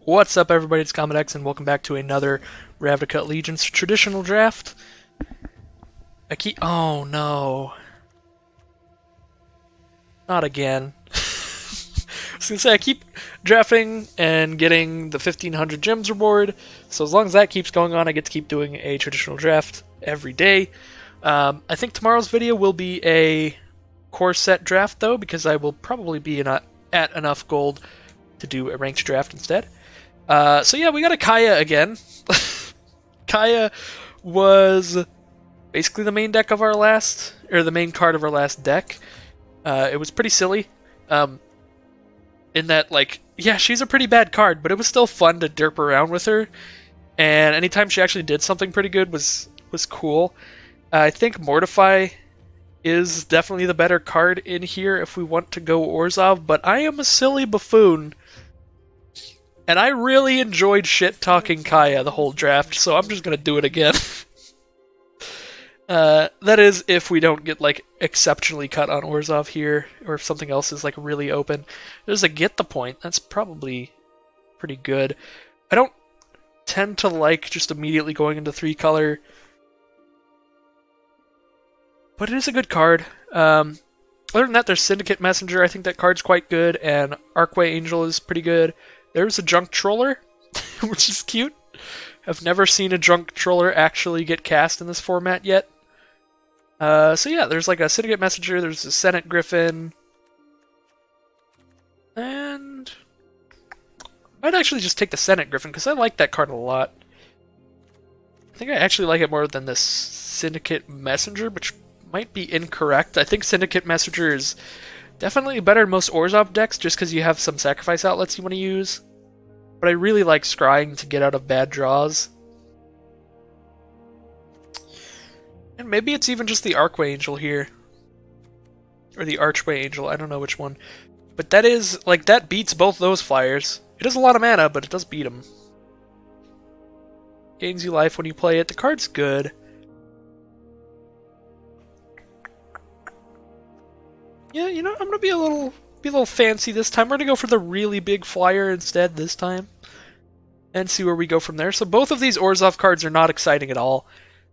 What's up, everybody? It's Gomlet, and welcome back to another Ravnica Allegiance traditional draft. Oh no. Not again. I was gonna say, I keep drafting and getting the 1500 gems reward, so as long as that keeps going on, I get to keep doing a traditional draft every day. I think tomorrow's video will be a core set draft, though, because I will probably be at enough gold to do a ranked draft instead. So yeah, we got a Kaya again. Kaya was basically the main deck of our last, or the main card of our last deck. It was pretty silly, in that, like, yeah, she's a pretty bad card, but it was still fun to derp around with her, and anytime she actually did something pretty good was cool. I think Mortify is definitely the better card in here if we want to go Orzhov, but I am a silly buffoon. And I really enjoyed shit-talking Kaya the whole draft, so I'm just gonna do it again. That is, if we don't get, like, exceptionally cut on Orzhov here, or if something else is, like, really open. There's a Get the Point. That's probably pretty good. I don't tend to like just immediately going into 3-color, but it is a good card. Other than that, there's Syndicate Messenger. I think that card's quite good, and Archway Angel is pretty good. There's a Junk Troller, which is cute. I've never seen a Junk Troller actually get cast in this format yet. So yeah, there's like a Syndicate Messenger, there's a Senate Griffin, and I'd actually just take the Senate Griffin, because I like that card a lot. I think I actually like it more than this Syndicate Messenger, which might be incorrect. I think Syndicate Messenger is definitely better in most Orzhov decks, just because you have some sacrifice outlets you want to use. But I really like scrying to get out of bad draws. And maybe it's even just the Archway Angel here. Or the Archway Angel, I don't know which one. But that is, like, that beats both those flyers. It is a lot of mana, but it does beat them. Gains you life when you play it. The card's good. Yeah, you know, I'm gonna be a little fancy this time. We're gonna go for the really big flyer instead this time, and see where we go from there. So both of these Orzhov cards are not exciting at all.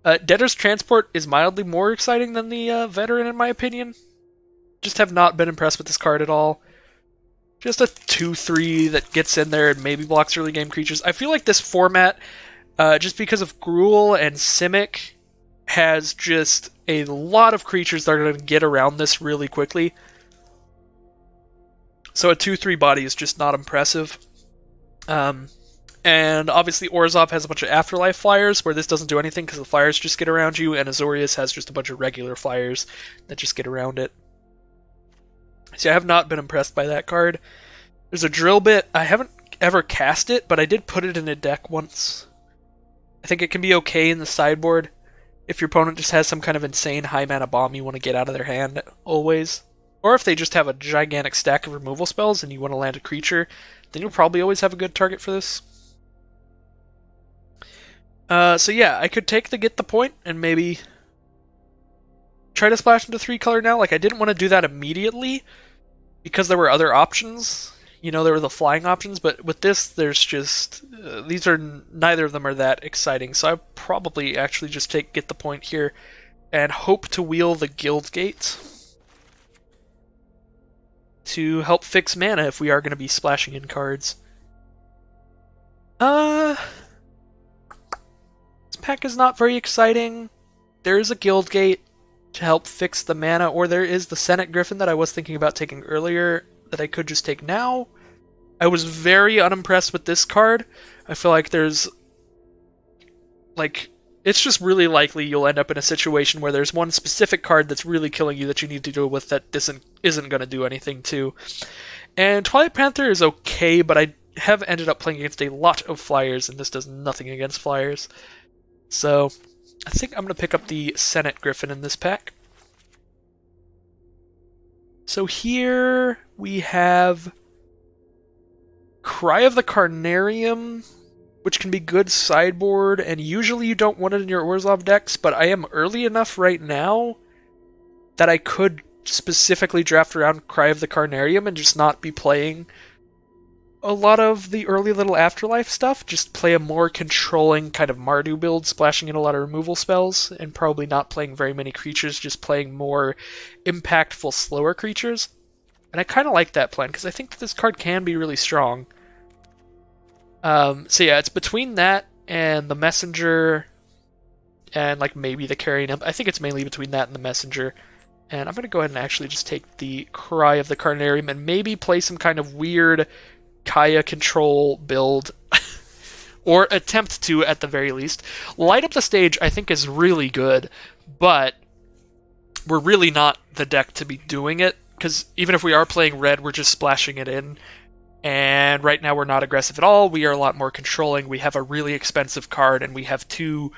Debtor's Transport is mildly more exciting than the Veteran, in my opinion. Just have not been impressed with this card at all. Just a 2/3 that gets in there and maybe blocks early game creatures. I feel like this format, just because of Gruul and Simic, has just a lot of creatures that are going to get around this really quickly. So a 2/3 body is just not impressive. And obviously Orzhov has a bunch of Afterlife flyers, where this doesn't do anything because the flyers just get around you, and Azorius has just a bunch of regular flyers that just get around it. See, I have not been impressed by that card. There's a Drill Bit. I haven't ever cast it, but I did put it in a deck once. I think it can be okay in the sideboard if your opponent just has some kind of insane high mana bomb you want to get out of their hand, always. Or if they just have a gigantic stack of removal spells and you want to land a creature, then you'll probably always have a good target for this. So yeah, I could take the Get the Point and maybe try to splash into 3-color now. Like, I didn't want to do that immediately because there were other options. You know, there were the flying options, but with this, there's just... neither of them are that exciting, so I probably actually just Get the Point here and hope to wheel the Guild Gate to help fix mana if we are going to be splashing in cards. This pack is not very exciting. There is a Guild Gate to help fix the mana, or there is the Senate Griffin that I was thinking about taking earlier that I could just take now. I was very unimpressed with this card. I feel like there's... like, it's just really likely you'll end up in a situation where there's one specific card that's really killing you that you need to deal with that isn't going to do anything to. And Twilight Panther is okay, but I have ended up playing against a lot of flyers, and this does nothing against flyers. So, I think I'm going to pick up the Senate Griffin in this pack. So here we have Cry of the Carnarium, which can be good sideboard, and usually you don't want it in your Orzhov decks, but I am early enough right now that I could specifically draft around Cry of the Carnarium and just not be playing a lot of the early Little Afterlife stuff, just play a more controlling kind of Mardu build, splashing in a lot of removal spells, and probably not playing very many creatures, just playing more impactful, slower creatures. And I kind of like that plan, because I think that this card can be really strong. So yeah, it's between that and the Messenger, and like maybe the Carrion Imp. I think it's mainly between that and the Messenger. And I'm going to go ahead and actually just take the Cry of the Carnarium and maybe play some kind of weird Kaya control build, or attempt to at the very least. Light Up the Stage I think is really good, but we're really not the deck to be doing it, because even if we are playing red, we're just splashing it in. And right now we're not aggressive at all. We are a lot more controlling. We have a really expensive card, and we have 2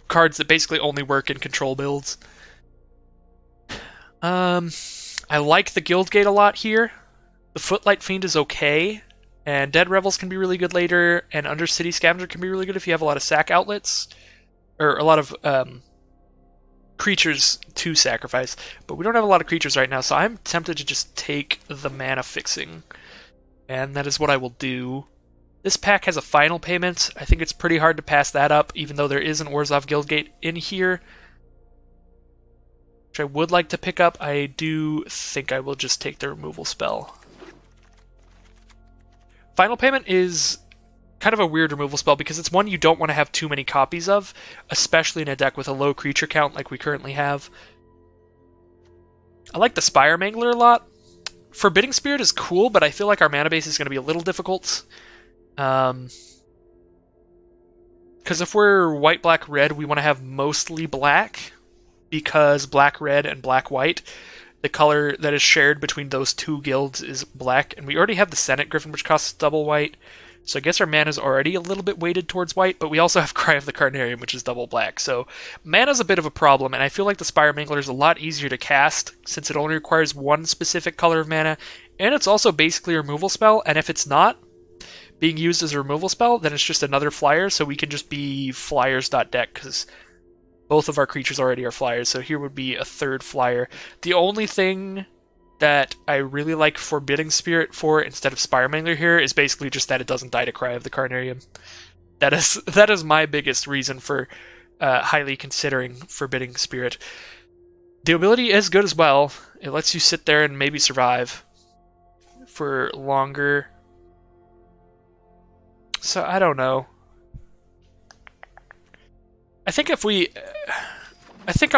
cards that basically only work in control builds. I like the Guildgate a lot here. The Footlight Fiend is okay, and Dead Revels can be really good later, and Undercity Scavenger can be really good if you have a lot of sack outlets, or a lot of creatures to sacrifice. But we don't have a lot of creatures right now, so I'm tempted to just take the Mana Fixing, and that is what I will do. This pack has a final payment. I think it's pretty hard to pass that up, even though there is an Orzhov Guildgate in here, which I would like to pick up. I do think I will just take the removal spell. Final Payment is kind of a weird removal spell because it's one you don't want to have too many copies of, especially in a deck with a low creature count like we currently have. I like the Spire Mangler a lot. Forbidding Spirit is cool, but I feel like our mana base is going to be a little difficult. Because if we're white, black, red, we want to have mostly black, because black, red, and black, white, the color that is shared between those 2 guilds is black, and we already have the Senate Griffin, which costs double white, so I guess our mana is already a little bit weighted towards white, but we also have Cry of the Carnarium, which is double black, so mana's a bit of a problem, and I feel like the Spire Mangler is a lot easier to cast, since it only requires 1 specific color of mana, and it's also basically a removal spell, and if it's not being used as a removal spell, then it's just another flyer, so we can just be flyers.deck, because both of our creatures already are flyers, so here would be a 3rd flyer. The only thing that I really like Forbidding Spirit for instead of Spire Mangler here is basically just that it doesn't die to Cry of the Carnarium. That is my biggest reason for highly considering Forbidding Spirit. The ability is good as well. It lets you sit there and maybe survive for longer. So I don't know. I think I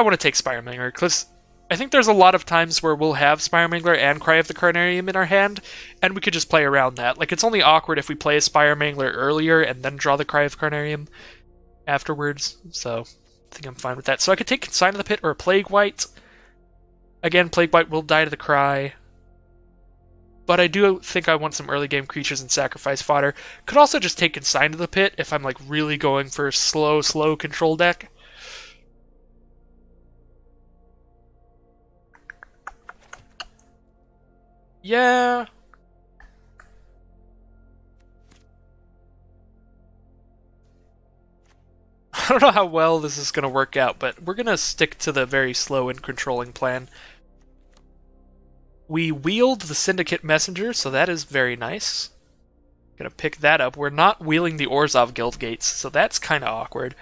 want to take Spire Mangler, because I think there's a lot of times where we'll have Spire Mangler and Cry of the Carnarium in our hand, and we could just play around that. Like, it's only awkward if we play a Spire Mangler earlier and then draw the Cry of Carnarium afterwards, so I think I'm fine with that. So I could take Sign of the Pit or Plague White. Again, Plague White will die to the Cry, but I do think I want some early game creatures and sacrifice fodder. Could also just take Consign to the Pit if I'm like really going for a slow control deck. Yeah. I don't know how well this is going to work out, but we're going to stick to the very slow and controlling plan. We wield the Syndicate Messenger, so that is very nice. Gonna pick that up. We're not wheeling the Orzhov Guildgates, so that's kind of awkward.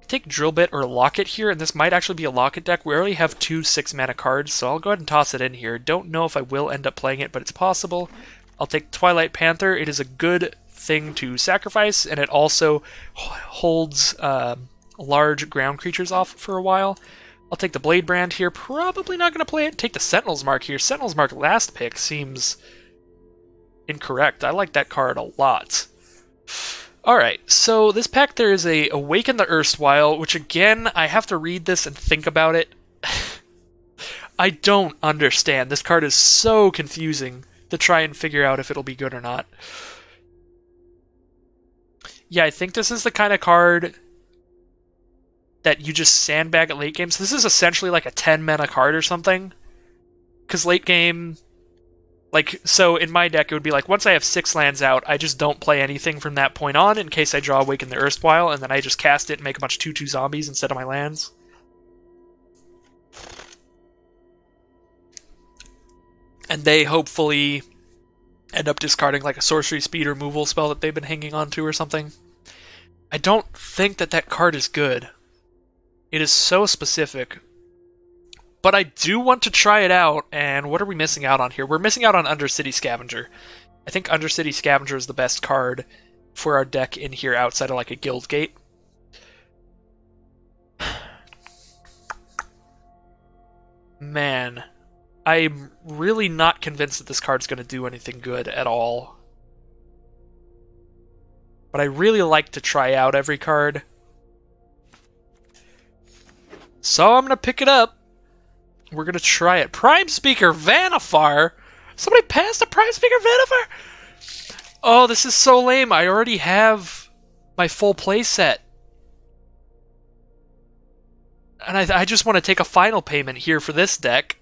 Take Drillbit or Locket here, and this might actually be a Locket deck. We already have 2 6-mana cards, so I'll go ahead and toss it in here. Don't know if I will end up playing it, but it's possible. I'll take Twilight Panther. It is a good thing to sacrifice, and it also holds large ground creatures off for a while. I'll take the Blade Brand here. Probably not going to play it. Take the Sentinel's Mark here. Sentinel's Mark last pick seems incorrect. I like that card a lot. Alright, so this pack there is a Awaken the Erstwhile, which again, I have to read this and think about it. I don't understand. This card is so confusing to try and figure out if it'll be good or not. Yeah, I think this is the kind of card that you just sandbag at late game. So this is essentially like a 10 mana card or something. Because late game, like, so in my deck it would be like, once I have 6 lands out, I just don't play anything from that point on in case I draw Awaken the Erstwhile, and then I just cast it and make a bunch of 2/2 zombies instead of my lands. And they hopefully end up discarding like a sorcery speed removal spell that they've been hanging on to or something. I don't think that that card is good. It is so specific. But I do want to try it out, and what are we missing out on here? We're missing out on Undercity Scavenger. I think Undercity Scavenger is the best card for our deck in here outside of like a Guild Gate. Man, I'm really not convinced that this card's going to do anything good at all. But I really like to try out every card. So I'm going to pick it up. We're going to try it. Prime Speaker Vanifar? Somebody passed a Prime Speaker Vanifar? Oh, this is so lame. I already have my full play set. And I just want to take a final payment here for this deck.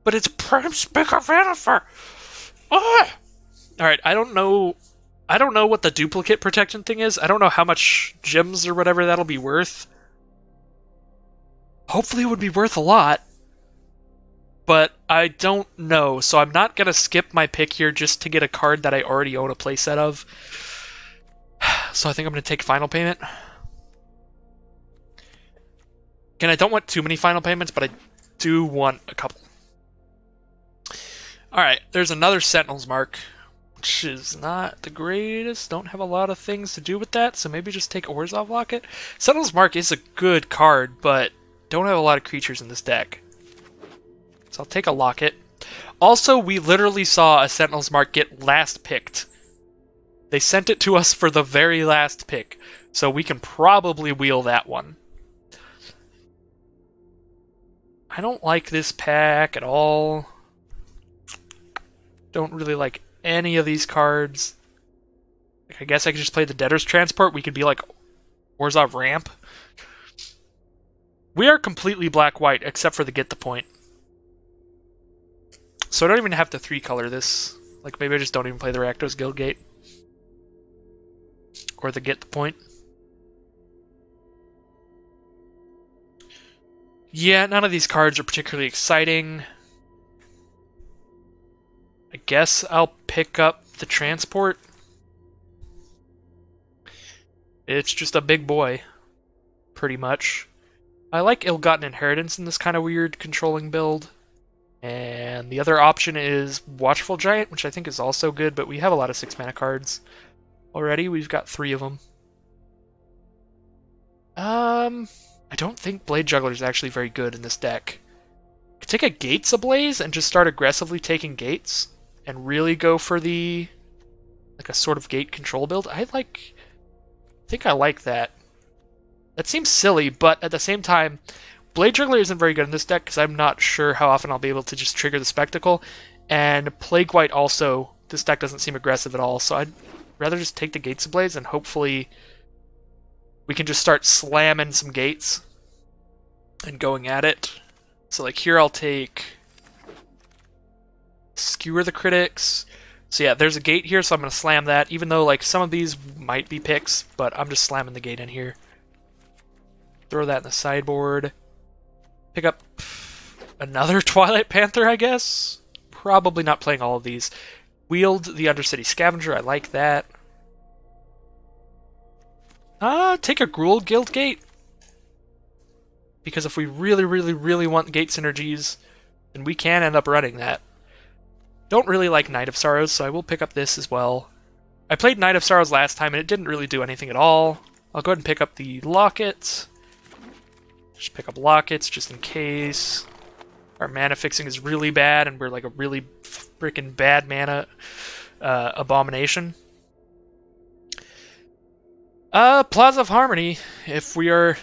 But it's Prime Speaker Vanifar. Oh! Alright, I don't know what the duplicate protection thing is. I don't know how much gems or whatever that'll be worth. Hopefully it would be worth a lot. But I don't know, so I'm not going to skip my pick here just to get a card that I already own a playset of. So I think I'm going to take final payment. Again, I don't want too many final payments, but I do want a couple. Alright, there's another Sentinel's Mark, which is not the greatest. Don't have a lot of things to do with that, so maybe just take Orzhov Locket. Sentinel's Mark is a good card, but don't have a lot of creatures in this deck. So I'll take a Locket. Also, we literally saw a Sentinel's Mark get last picked. They sent it to us for the very last pick, so we can probably wheel that one. I don't like this pack at all. Don't really like any of these cards. I guess I could just play the Debtor's Transport. We could be like Orzhov Ramp. We are completely black-white, except for the Get the Point. So I don't even have to 3-color this. Like, maybe I just don't even play the Rakdos Guildgate. Or the Get the Point. Yeah, none of these cards are particularly exciting. I guess I'll pick up the Transport. It's just a big boy, pretty much. I like Ill-Gotten Inheritance in this kind of weird controlling build. And the other option is Watchful Giant, which I think is also good, but we have a lot of 6-mana cards already. We've got 3 of them. I don't think Blade Juggler is actually very good in this deck. I could take a Gates Ablaze and just start aggressively taking gates and really go for the like a sort of gate control build. I think I like that. That seems silly, but at the same time, Blade Juggler isn't very good in this deck because I'm not sure how often I'll be able to just trigger the Spectacle. And Plague White also, this deck doesn't seem aggressive at all, so I'd rather just take the Gates Ablaze and hopefully we can just start slamming some gates and going at it. So like here I'll take Skewer the Critics. So yeah, there's a gate here, so I'm going to slam that, even though like some of these might be picks, but I'm just slamming the gate in here. Throw that in the sideboard. Pick up another Twilight Panther, I guess. Probably not playing all of these. Wield the Undercity Scavenger, I like that. Take a Gruul Guildgate. Because if we really, really, really want gate synergies, then we can end up running that. Don't really like Night of Sorrows, so I will pick up this as well. I played Night of Sorrows last time, and it didn't really do anything at all. I'll go ahead and pick up the Lockets. Just pick up Lockets, just in case. Our mana fixing is really bad, and we're like a really freaking bad mana abomination. Plaza of Harmony, if we're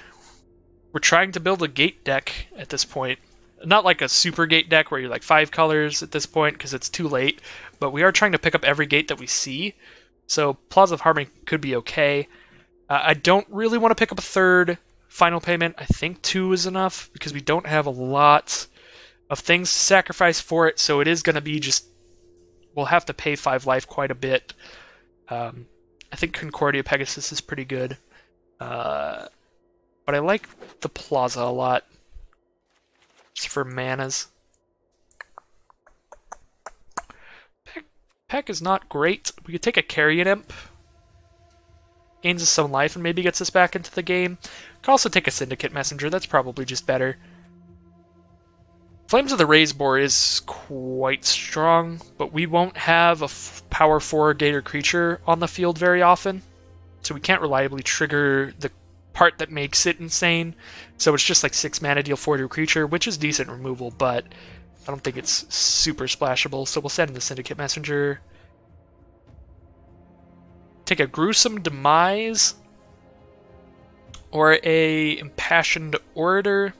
trying to build a gate deck at this point. Not like a super gate deck where you're like 5 colors at this point because it's too late, but we are trying to pick up every gate that we see. So Plaza of Harmony could be okay. I don't really want to pick up a third final payment. I think 2 is enough because we don't have a lot of things to sacrifice for it, so it is going to be just... We'll have to pay 5 life quite a bit. I think Concordia Pegasus is pretty good. But I like the Plaza a lot. Just for manas. Pack is not great. We could take a Carrion Imp. Gains us some life and maybe gets us back into the game. Could also take a Syndicate Messenger. That's probably just better. Flames of the Raise Boar is quite strong, but we won't have a power 4 Gator creature on the field very often, so we can't reliably trigger the part that makes it insane. So it's just like 6 mana, deal 4 to a creature, which is decent removal, but I don't think it's super splashable, so we'll send in the Syndicate Messenger. Take a Gruesome Demise, or a Impassioned Orator.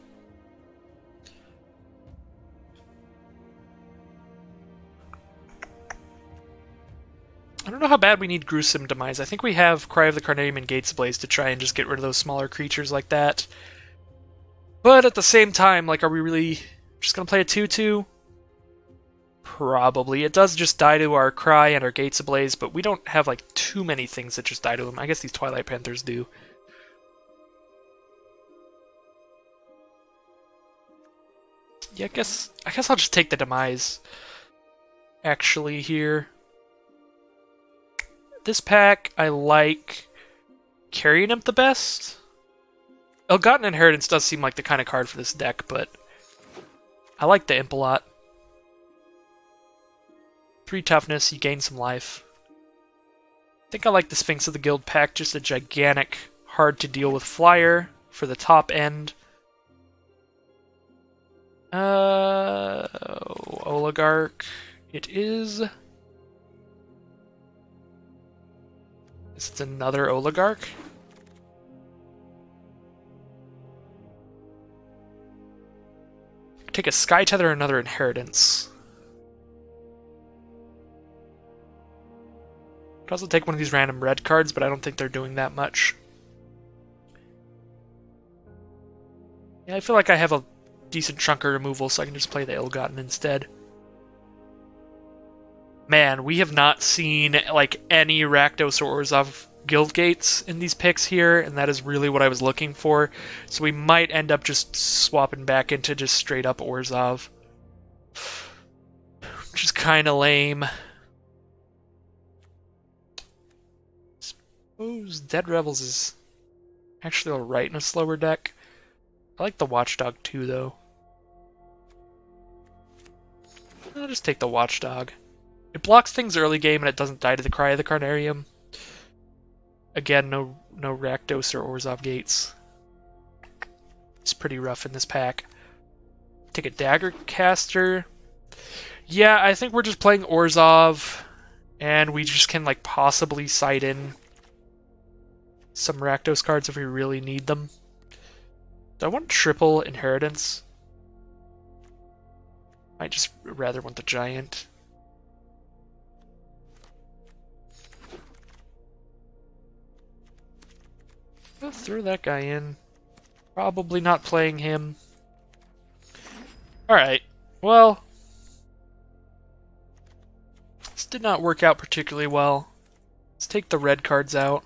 I don't know how bad we need Gruesome Demise. I think we have Cry of the Carnarium and Gates Blaze to try and just get rid of those smaller creatures like that. But at the same time, like, are we really just going to play a 2-2? Probably. It does just die to our Cry and our Gates Ablaze, but we don't have, like, too many things that just die to them. I guess these Twilight Panthers do. Yeah, I guess I'll just take the Demise, actually, here. This pack, I like Carrion Imp the best. Ill-Gotten Inheritance does seem like the kind of card for this deck, but I like the Imp a lot. 3 toughness, you gain some life. I think I like the Sphinx of the Guild pack, just a gigantic, hard-to-deal-with flyer for the top end. Oligarch. It is... It's another Oligarch. Take a Sky Tether, another Inheritance. Could also take one of these random red cards, but I don't think they're doing that much. Yeah, I feel like I have a decent chunk of removal, so I can just play the Ill-Gotten instead. Man, we have not seen like any Rakdos or Orzhov Guild Gates in these picks here, and that is really what I was looking for. So we might end up just swapping back into just straight up Orzhov, which is kind of lame. Suppose Dead Rebels is actually alright in a slower deck. I like the Watchdog too, though. I'll just take the Watchdog. It blocks things early game and it doesn't die to the Cry of the Carnarium. Again, no Rakdos or Orzhov Gates. It's pretty rough in this pack. Take a Dagger Caster. Yeah, I think we're just playing Orzhov, and we just can like possibly side in some Rakdos cards if we really need them. Do I want triple Inheritance? I just rather want the Giant. I'll throw that guy in. Probably not playing him. Alright, well, this did not work out particularly well. Let's take the red cards out.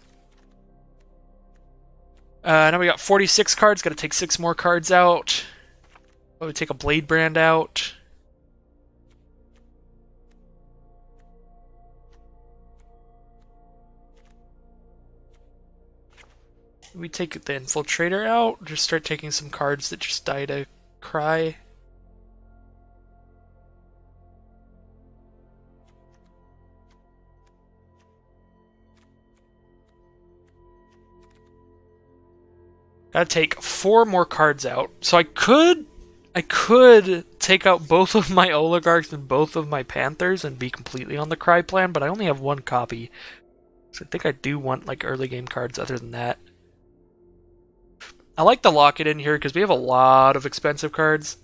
Now we got 46 cards, gotta take 6 more cards out. Oh, we take a Blade Brand out. We take the Infiltrator out, just start taking some cards that just die to Cry. Gotta take 4 more cards out. So I could take out both of my Oligarchs and both of my Panthers and be completely on the Cry plan, but I only have 1 copy. So I think I do want like early game cards other than that. I like the Locket in here because we have a lot of expensive cards.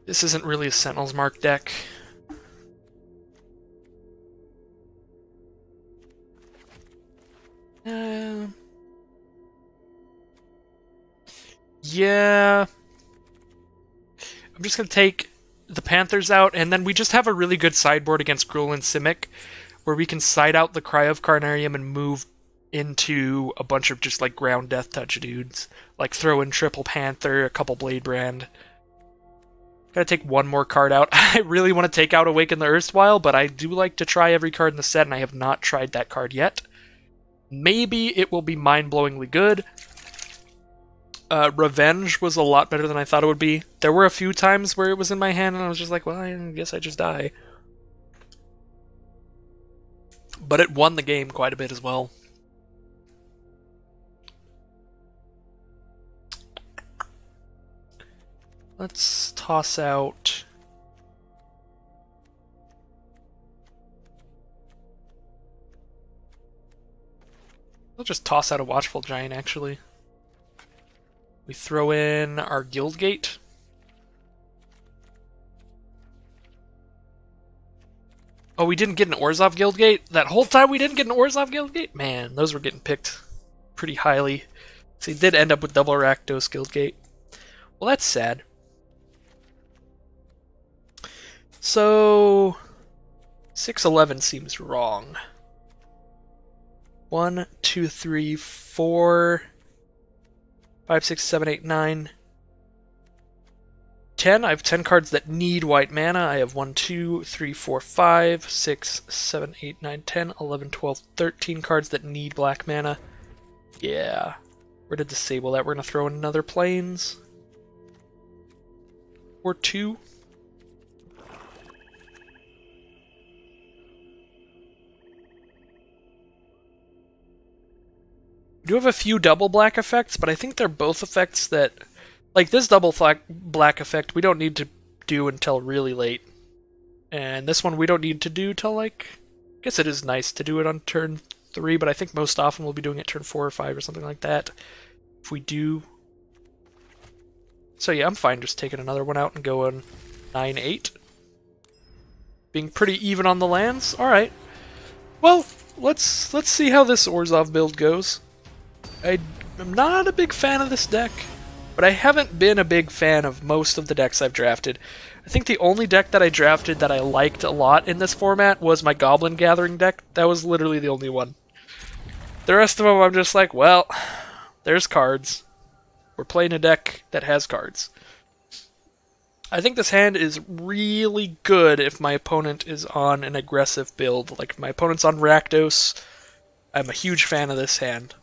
This isn't really a Sentinel's Mark deck. Yeah. I'm just going to take the Panthers out, and then we just have a really good sideboard against Gruul and Simic, where we can side out the Cry of Carnarium and move into a bunch of just like ground death touch dudes. Like throw in Triple Panther, a couple Blade Brand. Gotta take one more card out. I really want to take out Awaken the Erstwhile, but I do like to try every card in the set, and I have not tried that card yet. Maybe it will be mind-blowingly good. Revenge was a lot better than I thought it would be. There were a few times where it was in my hand, and I was just like, well, I guess I just die. But it won the game quite a bit as well. Let's toss out... I'll just toss out a Watchful Giant, actually. We throw in our Guildgate. Oh, we didn't get an Orzhov Guildgate? That whole time we didn't get an Orzhov Guildgate? Man, those were getting picked pretty highly. So he did end up with double Rakdos Guildgate. Well, that's sad. So... 6-11 seems wrong. 1, 2, 3, 4... 5, 6, 7, 8, 9, 10. I have 10 cards that need white mana. I have 1, 2, 3, 4, 5, 6, 7, 8, 9, 10, 11, 12, 13 cards that need black mana. Yeah. We're going to disable that. We're going to throw in another Plains. Or 2. We do have a few double black effects, but I think they're both effects that... Like, this double black effect we don't need to do until really late. And this one we don't need to do till, like... I guess it is nice to do it on turn 3, but I think most often we'll be doing it turn 4 or 5 or something like that. If we do... So yeah, I'm fine just taking another one out and going 9-8. Being pretty even on the lands. Alright. Well, let's see how this Orzhov build goes. I'm not a big fan of this deck, but I haven't been a big fan of most of the decks I've drafted. I think the only deck that I drafted that I liked a lot in this format was my Goblin Gathering deck. That was literally the only one. The rest of them I'm just like, well, there's cards. We're playing a deck that has cards. I think this hand is really good if my opponent is on an aggressive build. Like, if my opponent's on Rakdos, I'm a huge fan of this hand.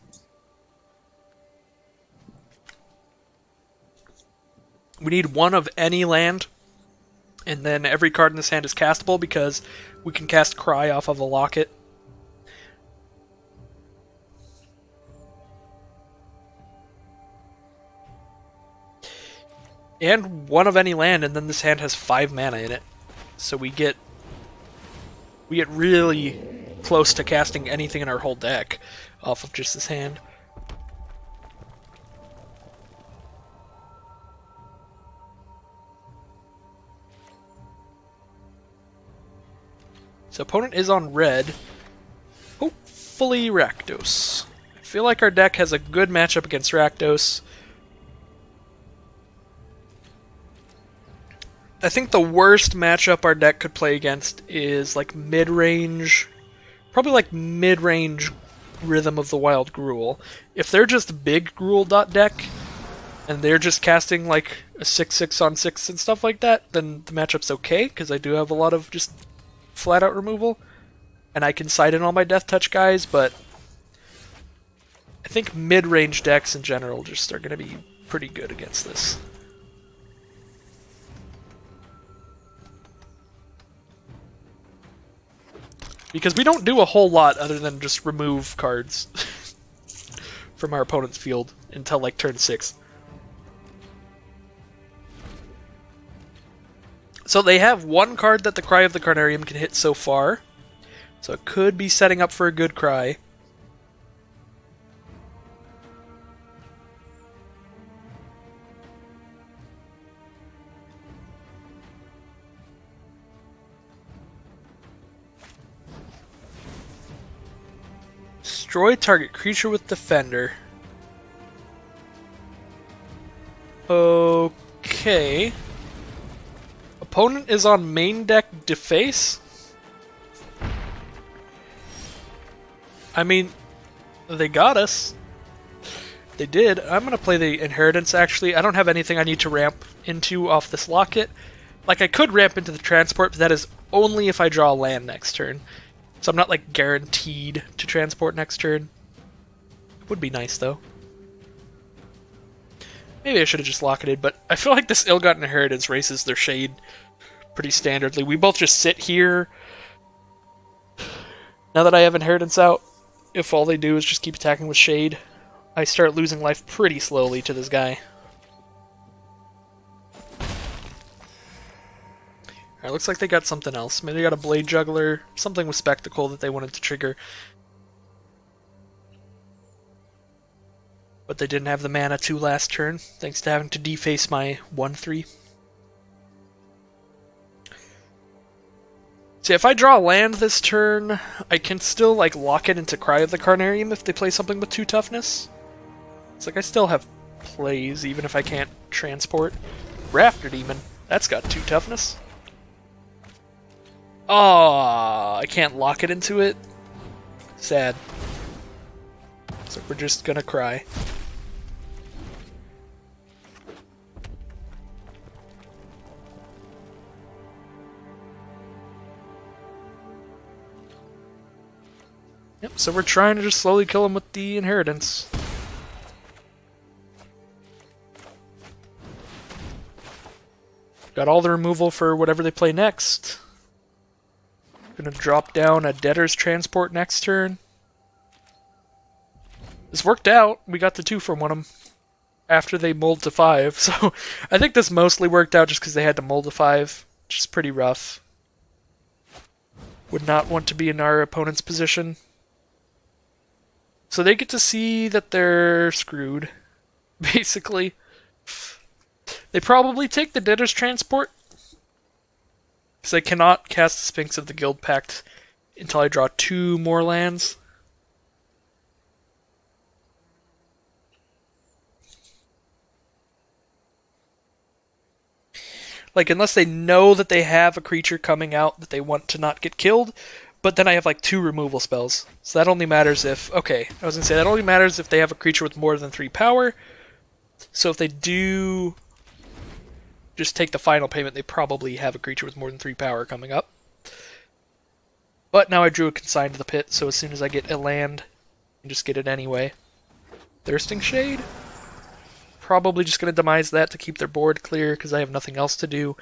We need one of any land, and then every card in this hand is castable because we can cast Cry off of a Locket. And one of any land, and then this hand has 5 mana in it. So we get really close to casting anything in our whole deck off of just this hand. So opponent is on red. Hopefully Rakdos. I feel like our deck has a good matchup against Rakdos. I think the worst matchup our deck could play against is like mid-range, probably like mid-range Rhythm of the Wild Gruul. If they're just big Gruul deck, and they're just casting like a 6/6 on 6 and stuff like that, then the matchup's okay, because I do have a lot of just flat-out removal, and I can side in all my Death Touch guys, but I think mid-range decks in general just are going to be pretty good against this. Because we don't do a whole lot other than just remove cards from our opponent's field until like turn 6. So they have one card that the Cry of the Carnarium can hit so far. So it could be setting up for a good Cry. Destroy target creature with Defender. Okay. Opponent is on main deck Deface. I mean, they got us. They did. I'm going to play the Inheritance, actually. I don't have anything I need to ramp into off this locket. Like, I could ramp into the Transport, but that is only if I draw land next turn. So I'm not, like, guaranteed to Transport next turn. It would be nice, though. Maybe I should have just locketed, but I feel like this Ill-Gotten Inheritance races their Shade pretty standardly. We both just sit here. Now that I have Inheritance out, if all they do is just keep attacking with Shade, I start losing life pretty slowly to this guy. Alright, looks like they got something else. Maybe they got a Blade Juggler, something with Spectacle that they wanted to trigger. But they didn't have the mana to last turn, thanks to having to deface my 1/3. See, if I draw land this turn, I can still, like, lock it into Cry of the Carnarium if they play something with 2 toughness. It's like I still have plays, even if I can't transport. Rafter Demon, that's got 2 toughness. Oh, I can't lock it into it. Sad. So we're just gonna cry. Yep, so we're trying to just slowly kill him with the Inheritance. Got all the removal for whatever they play next. Gonna drop down a Debtor's Transport next turn. This worked out. We got the 2 from one of them after they mulled to 5. So I think this mostly worked out just because they had to mull to 5, which is pretty rough. Would not want to be in our opponent's position. So they get to see that they're screwed, basically. They probably take the Debtor's Transport, because I cannot cast the Sphinx of the Guild Pact until I draw 2 more lands. Like, unless they know that they have a creature coming out that they want to not get killed, but then I have, like, 2 removal spells. So that only matters if... Okay, I was going to say, that only matters if they have a creature with more than 3 power. So if they do just take the final payment, they probably have a creature with more than 3 power coming up. But now I drew a Consign to the Pit, so as soon as I get a land, I can just get it anyway. Thirsting Shade? Probably just going to demise that to keep their board clear, because I have nothing else to do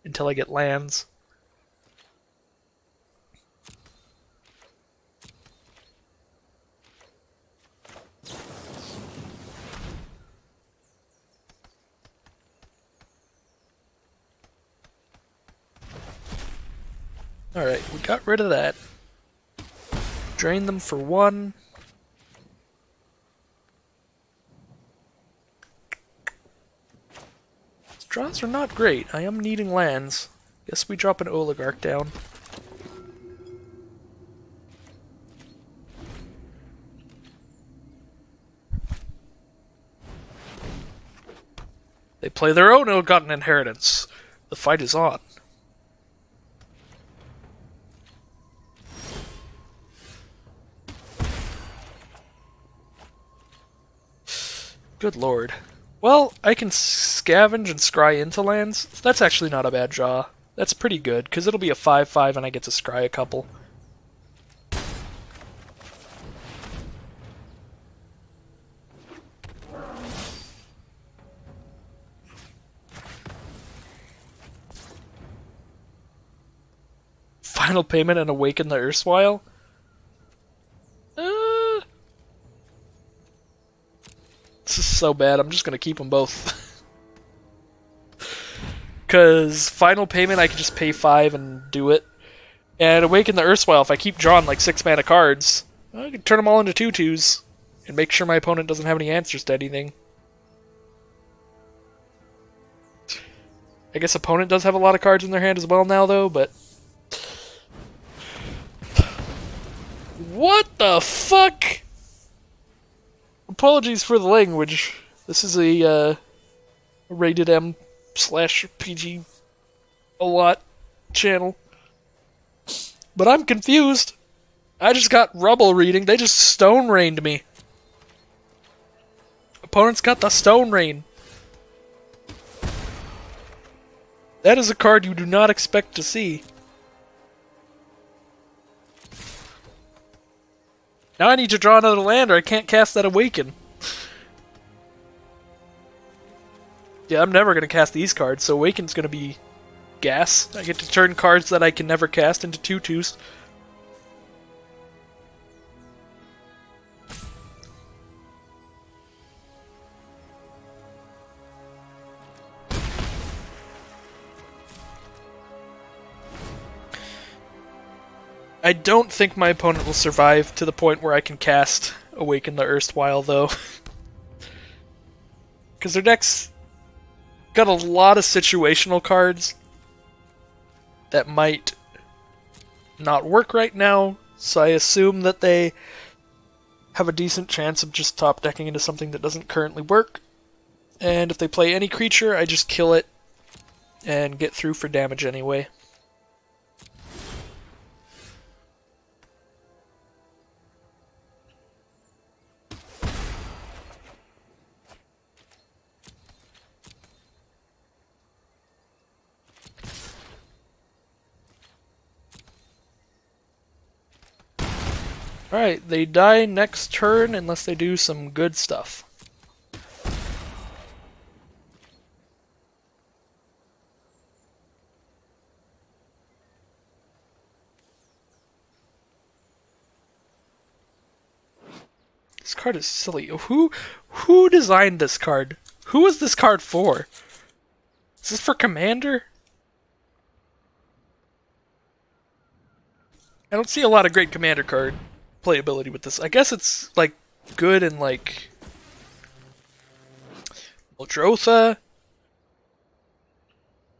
until I get lands. Alright, we got rid of that. Drain them for 1. These draws are not great. I am needing lands. Guess we drop an Oligarch down. They play their own ill-gotten inheritance. The fight is on. Good lord. Well, I can scavenge and scry into lands. That's actually not a bad draw. That's pretty good, because it'll be a 5/5 and I get to scry a couple. Final payment and awaken the erstwhile? This is so bad, I'm just gonna keep them both. Because final payment, I can just pay 5 and do it. And awaken the erstwhile, if I keep drawing like 6 mana cards, I can turn them all into 2/2s and make sure my opponent doesn't have any answers to anything. I guess opponent does have a lot of cards in their hand as well now, though, but... What the fuck? Apologies for the language. This is a rated M/PG a lot channel. But I'm confused. I just got Rubble Reading. They just Stone Rained me. Opponent's got the Stone Rain. That is a card you do not expect to see. Now I need to draw another land or I can't cast that Awaken. Yeah, I'm never going to cast these cards, so Awaken's going to be gas. I get to turn cards that I can never cast into 2/2s. I don't think my opponent will survive to the point where I can cast Awaken the Erstwhile, though. Because their deck's got a lot of situational cards that might not work right now, so I assume that they have a decent chance of just top decking into something that doesn't currently work. And if they play any creature, I just kill it and get through for damage anyway. Alright, they die next turn unless they do some good stuff. This card is silly. Who designed this card? Who is this card for? Is this for Commander? I don't see a lot of great Commander card playability with this. I guess it's like good in like Muldrotha,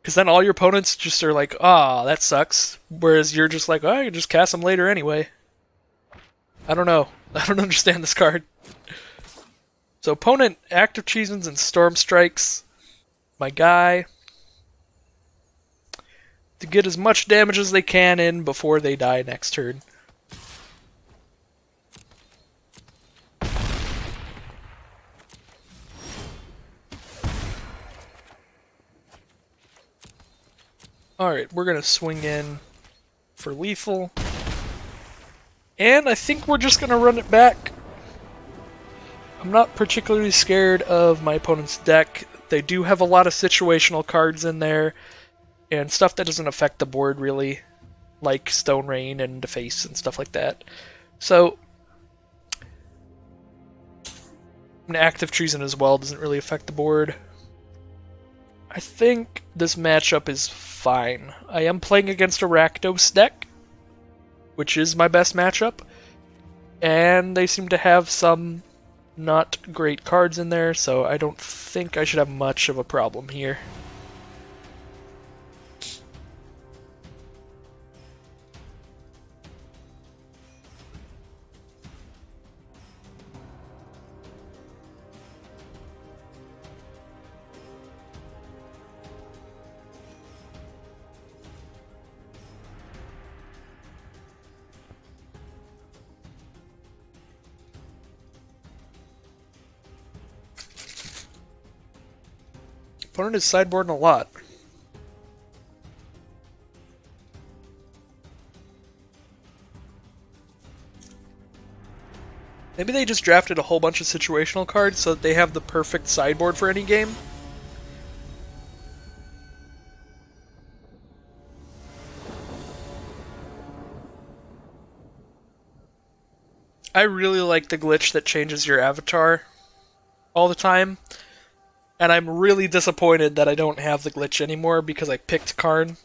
because then all your opponents just are like, ah, that sucks. Whereas you're just like, oh, I can just cast them later anyway. I don't know. I don't understand this card. So opponent Active Treasons and Storm Strikes my guy to get as much damage as they can in before they die next turn. Alright, we're gonna swing in for lethal. And I think we're just gonna run it back. I'm not particularly scared of my opponent's deck. They do have a lot of situational cards in there, and stuff that doesn't affect the board really, like Stone Rain and Deface and stuff like that. So, an Active Treason as well doesn't really affect the board. I think this matchup is fine. I am playing against a Rakdos deck, which is my best matchup, and they seem to have some not great cards in there, so I don't think I should have much of a problem here. Opponent is sideboarding a lot. Maybe they just drafted a whole bunch of situational cards so that they have the perfect sideboard for any game. I really like the glitch that changes your avatar all the time. And I'm really disappointed that I don't have the glitch anymore because I picked Karn.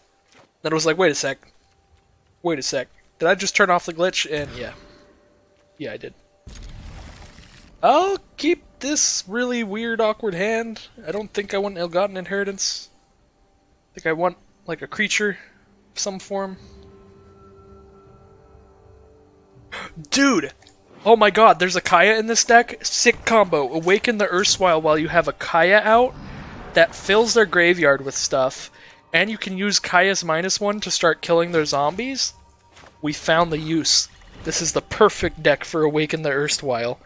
Then I was like, wait a sec. Wait a sec. Did I just turn off the glitch? And yeah. Yeah, I did. I'll keep this really weird, awkward hand. I don't think I want Ill-Gotten Inheritance. I think I want, like, a creature of some form. Dude! Oh my god, there's a Kaya in this deck. Sick combo. Awaken the Erstwhile while you have a Kaya out that fills their graveyard with stuff, and you can use Kaya's -1 to start killing their zombies. We found the use. This is the perfect deck for Awaken the Erstwhile.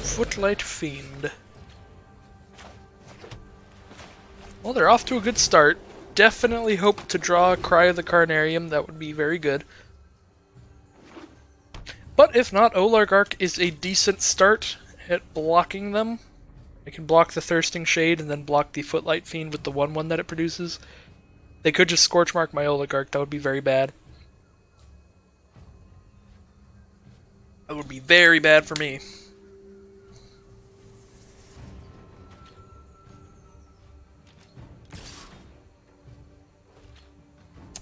Footlight Fiend. Well, they're off to a good start. Definitely hope to draw Cry of the Carnarium. That would be very good. But if not, Oligarch is a decent start at blocking them. I can block the Thirsting Shade and then block the Footlight Fiend with the 1/1 that it produces. They could just Scorchmark my Oligarch. That would be very bad. That would be very bad for me.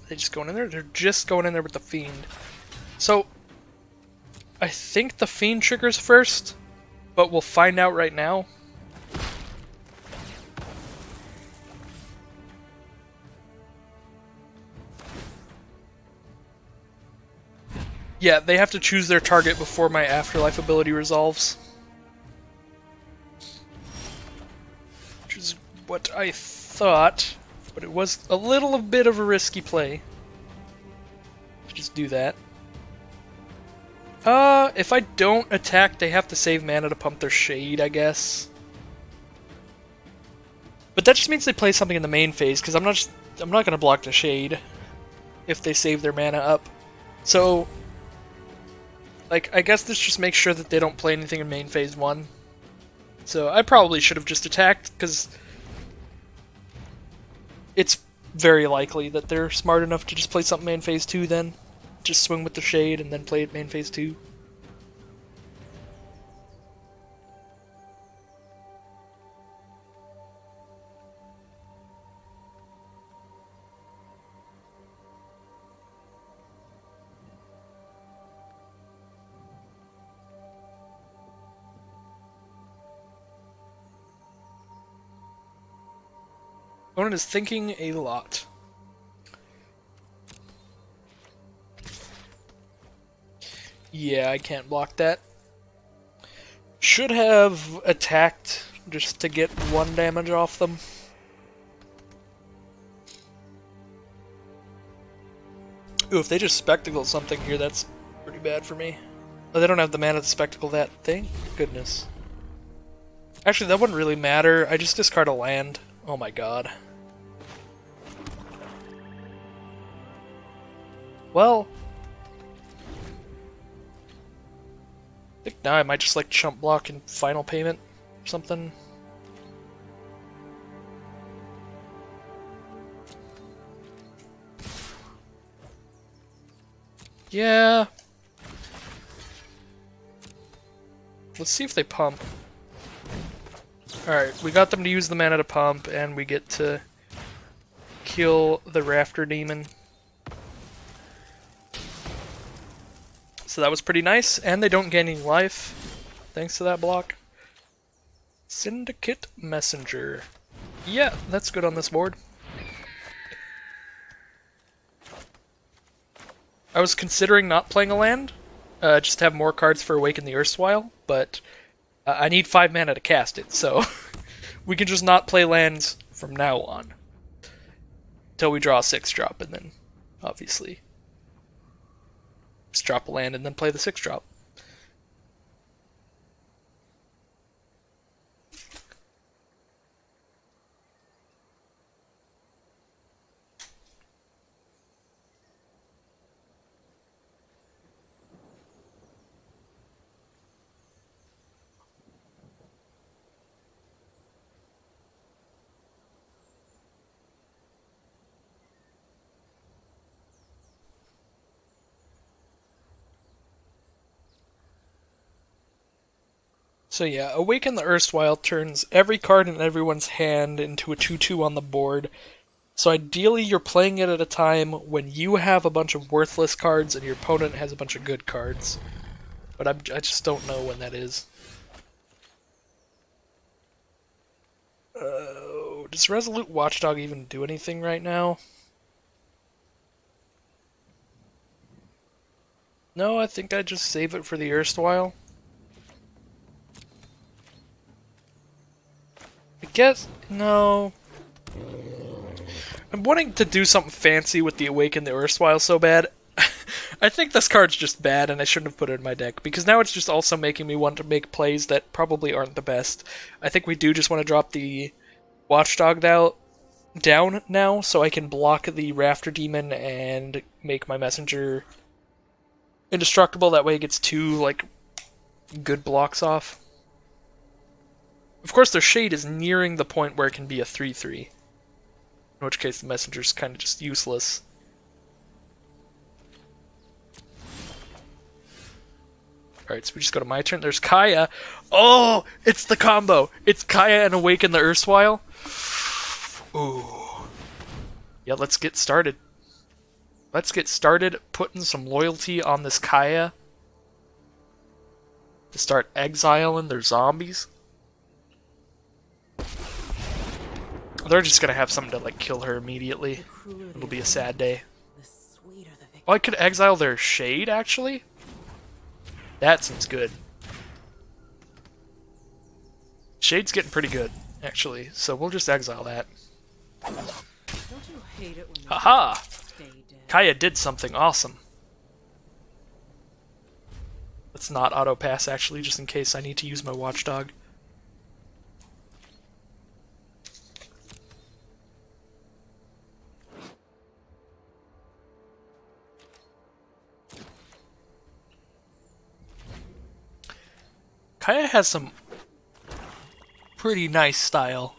They just going in there? They're just going in there with the Fiend. So, I think the Fiend triggers first, but we'll find out right now. Yeah, they have to choose their target before my Afterlife ability resolves. Which is what I thought. But it was a little bit of a risky play. Just do that. If I don't attack, they have to save mana to pump their Shade, I guess. But that just means they play something in the main phase, because I'm not gonna block the Shade if they save their mana up. So, like, I guess this just makes sure that they don't play anything in main phase 1. So I probably should have just attacked, because it's very likely that they're smart enough to just play something main phase 2 then. Just swing with the Shade and then play it main phase 2. Opponent is thinking a lot. Yeah, I can't block that. Should have attacked just to get 1 damage off them. Ooh, if they just Spectacle something here, that's pretty bad for me. Oh, they don't have the mana to Spectacle that. Thank goodness. Actually, that wouldn't really matter. I just discard a land. Oh my god. Well, I think now I might just like chump block and final payment or something. Yeah. Let's see if they pump. Alright, we got them to use the mana to pump, and we get to kill the Rafter Demon. So that was pretty nice, and they don't gain any life, thanks to that block. Syndicate Messenger. Yeah, that's good on this board. I was considering not playing a land, just to have more cards for Awaken the Erstwhile, but I need 5 mana to cast it, so we can just not play lands from now on. Until we draw a 6-drop, and then, obviously, just drop a land and then play the 6-drop. So yeah, Awaken the Erstwhile turns every card in everyone's hand into a 2/2 on the board. So ideally you're playing it at a time when you have a bunch of worthless cards and your opponent has a bunch of good cards. But I just don't know when that is. Does Resolute Watchdog even do anything right now? No, I think I just save it for the erstwhile. I guess, no. I'm wanting to do something fancy with the Awaken the Erstwhile so bad. I think this card's just bad and I shouldn't have put it in my deck, because now it's just also making me want to make plays that probably aren't the best. I think we do just want to drop the Watchdog down now, so I can block the Rafter Demon and make my Messenger indestructible. That way it gets 2, like, good blocks off. Of course, their Shade is nearing the point where it can be a 3/3. In which case the Messenger's kind of just useless. Alright, so we just go to my turn. There's Kaya. Oh! It's the combo! It's Kaya and Awaken the Erstwhile. Ooh. Yeah, let's get started. Let's get started putting some loyalty on this Kaya to start exiling their zombies. They're just gonna have something to, like, kill her immediately. It'll be a sad day. Oh, I could exile their Shade, actually? That seems good. Shade's getting pretty good, actually, so we'll just exile that. Haha! Kaya did something awesome. Let's not auto-pass, actually, just in case I need to use my Watchdog. Kaya has some pretty nice style.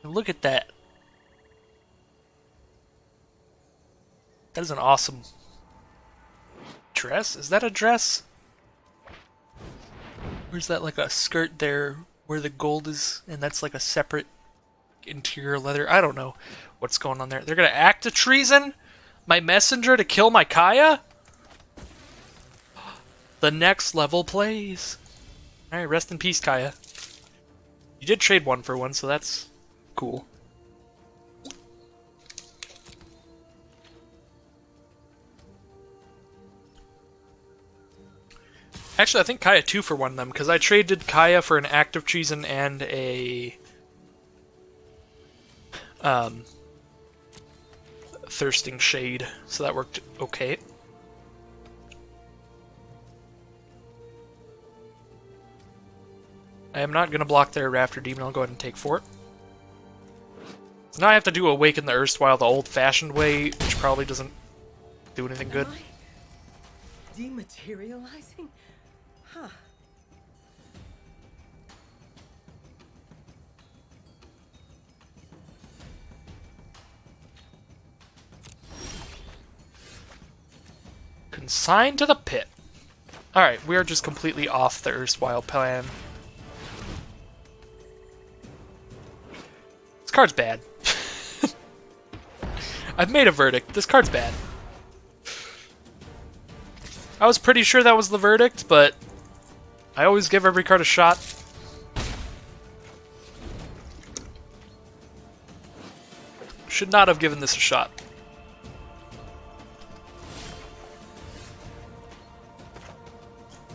And look at that. That is an awesome dress. Is that a dress? Or is that like a skirt there where the gold is and that's like a separate interior leather? I don't know what's going on there. They're gonna act a treason? My messenger to kill my Kaya? The next level plays. Alright, rest in peace, Kaya. You did trade 1 for 1, so that's cool. Actually, I think Kaya 2 for 1 them, because I traded Kaya for an Act of Treason and a Thirsting Shade, so that worked okay. I am not going to block their Rafter Demon. I'll go ahead and take 4. So now I have to do Awaken the Erstwhile the old-fashioned way, which probably doesn't do anything good. Dematerializing? Huh. Consigned to the pit. Alright, we are just completely off the erstwhile plan. This card's bad. I've made a verdict. This card's bad. I was pretty sure that was the verdict, but I always give every card a shot. Should not have given this a shot.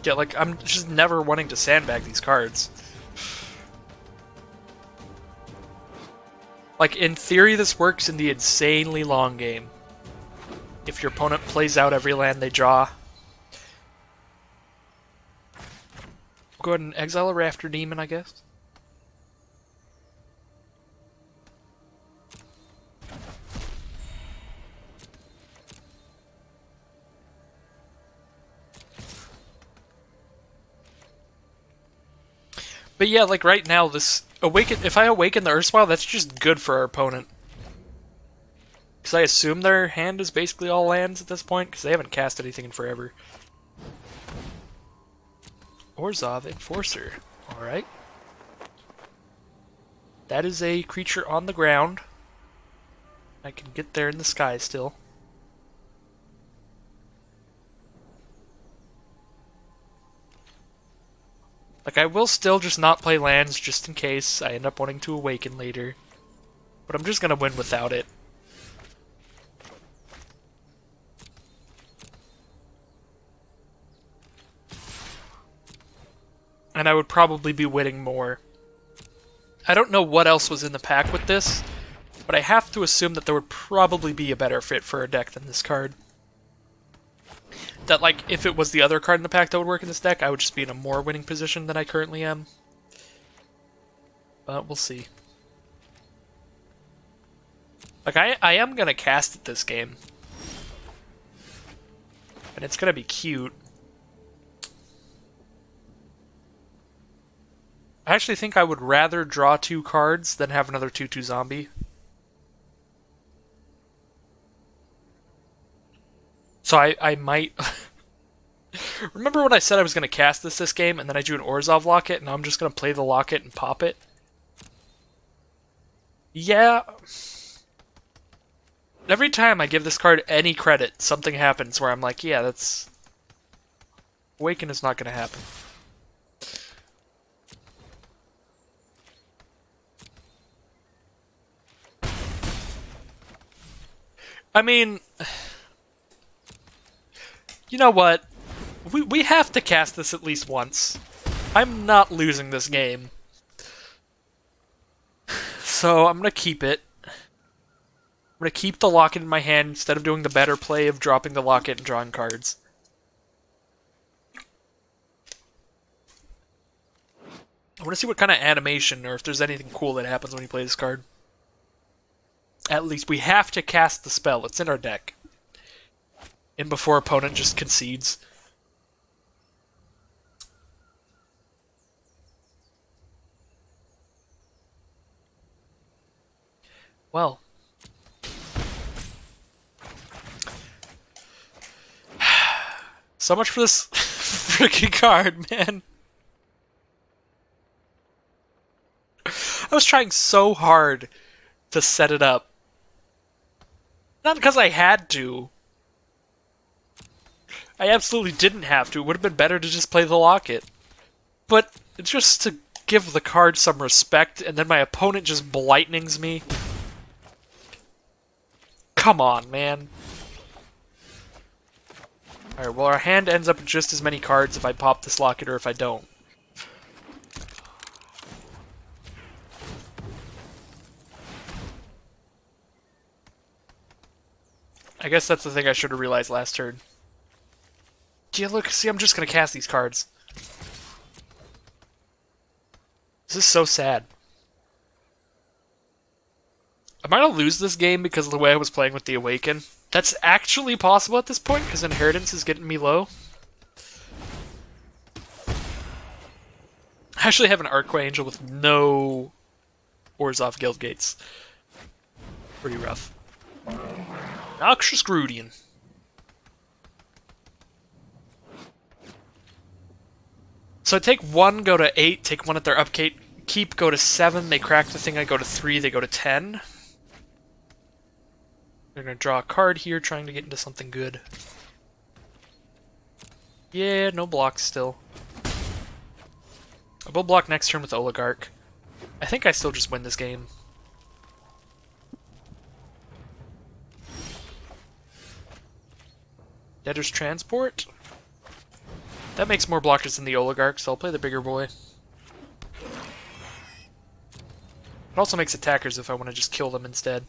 Yeah, like, I'm just never wanting to sandbag these cards. Like, in theory, this works in the insanely long game. If your opponent plays out every land they draw. Go ahead and exile a Rafter Demon, I guess. But yeah, like right now, this if I awaken the erstwhile, that's just good for our opponent. Because I assume their hand is basically all lands at this point, because they haven't cast anything in forever. Orzhov Enforcer. Alright. That is a creature on the ground. I can get there in the sky still. Like, I will still just not play lands just in case I end up wanting to awaken later. But I'm just gonna win without it. and I would probably be winning more. I don't know what else was in the pack with this, but I have to assume that there would probably be a better fit for a deck than this card. That, like, if it was the other card in the pack that would work in this deck, I would just be in a more winning position than I currently am. But we'll see. Like, I am gonna cast it this game. And it's gonna be cute. I actually think I would rather draw 2 cards than have another 2/2 zombie. So I might... Remember when I said I was going to cast this game, and then I drew an Orzhov Locket, and now I'm just going to play the Locket and pop it? Yeah. Every time I give this card any credit, something happens where I'm like, yeah, that's... Awaken is not going to happen. I mean... You know what? We have to cast this at least once. I'm not losing this game. So I'm gonna keep it. I'm gonna keep the Locket in my hand instead of doing the better play of dropping the Locket and drawing cards. I want to see what kind of animation or if there's anything cool that happens when you play this card. At least we have to cast the spell. It's in our deck. And before opponent just concedes. Well. So much for this freaking card, man. I was trying so hard to set it up. Not because I had to. I absolutely didn't have to. It would have been better to just play the Locket. But just to give the card some respect, and then my opponent just blightnings me. Come on, man. Alright, well our hand ends up with just as many cards if I pop this Locket or if I don't. I guess that's the thing I should have realized last turn. Yeah, look, see, I'm just gonna cast these cards. This is so sad. Am I gonna lose this game because of the way I was playing with the Awaken? That's actually possible at this point, because Inheritance is getting me low. I actually have an Archway Angel with no Orzhov Guildgates. Pretty rough. Noxious Grudian. So I take 1, go to 8, take 1 at their upkeep, go to 7, they crack the thing, I go to 3, they go to 10. They're going to draw a card here, trying to get into something good. Yeah, no blocks still. I will block next turn with Oligarch. I think I still just win this game. Debtor's Transport? That makes more blockers than the Oligarch, so I'll play the bigger boy. It also makes attackers if I want to just kill them instead.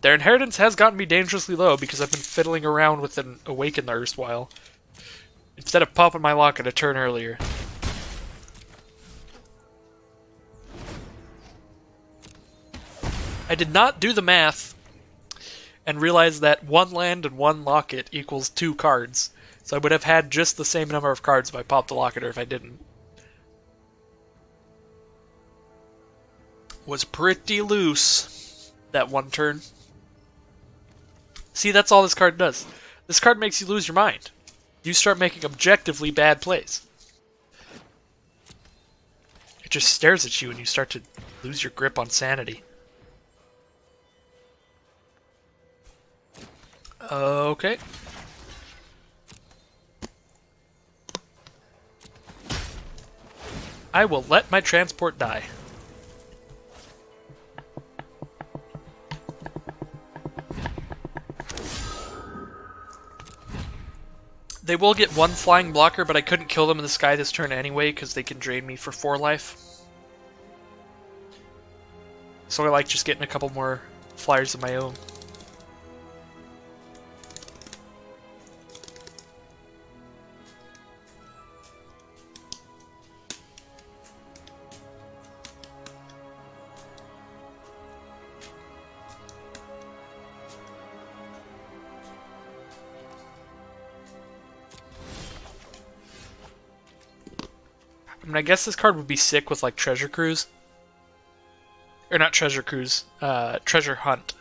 Their Inheritance has gotten me dangerously low because I've been fiddling around with an Awaken erstwhile, instead of popping my Locket a turn earlier. I did not do the math and realize that 1 land and 1 Locket equals 2 cards. So I would have had just the same number of cards if I popped the Locket or if I didn't. Was pretty loose that 1 turn. See, that's all this card does. This card makes you lose your mind. You start making objectively bad plays. It just stares at you and you start to lose your grip on sanity. Okay. I will let my transport die. They will get one flying blocker, but I couldn't kill them in the sky this turn anyway, because they can drain me for 4 life. So I like just getting a couple more flyers of my own. I mean, I guess this card would be sick with, like, Treasure Cruise. Or not Treasure Cruise, Treasure Hunt.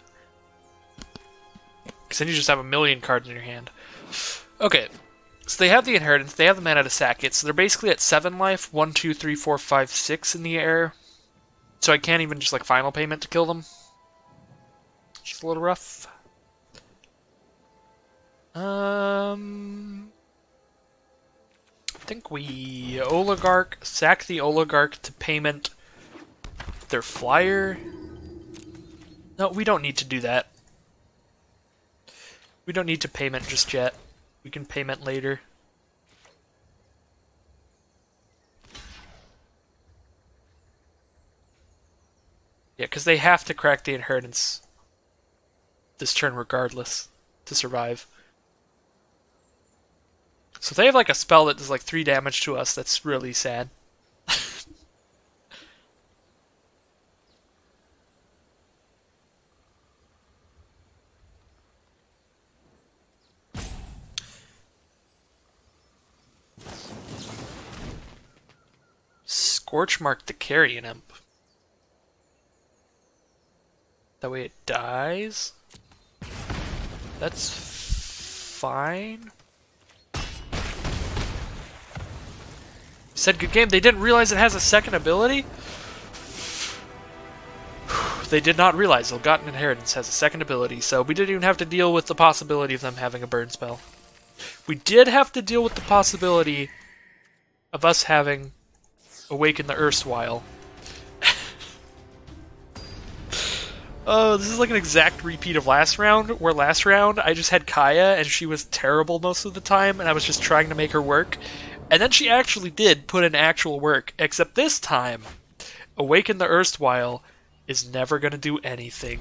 Because then you just have a million cards in your hand. Okay, so they have the Inheritance, they have the mana to sack it, so they're basically at 7 life, 1, 2, 3, 4, 5, 6 in the air. So I can't even just, like, final payment to kill them. Just a little rough. I think we Oligarch, sack the Oligarch to payment their flyer. No, we don't need to do that. We don't need to payment just yet. We can payment later. Yeah, because they have to crack the Inheritance this turn regardless to survive. So if they have like a spell that does like 3 damage to us, that's really sad. Scorchmark the Carrion Imp. That way it dies. That's fine. Said good game. They didn't realize it has a second ability? They did not realize Ill-Gotten Inheritance has a second ability, so we didn't even have to deal with the possibility of them having a burn spell. We did have to deal with the possibility of us having Awaken the Erstwhile. Oh, this is like an exact repeat of last round, where last round I just had Kaya and she was terrible most of the time, and I was just trying to make her work. And then she actually did put in actual work, except this time, Awaken the Erstwhile is never going to do anything.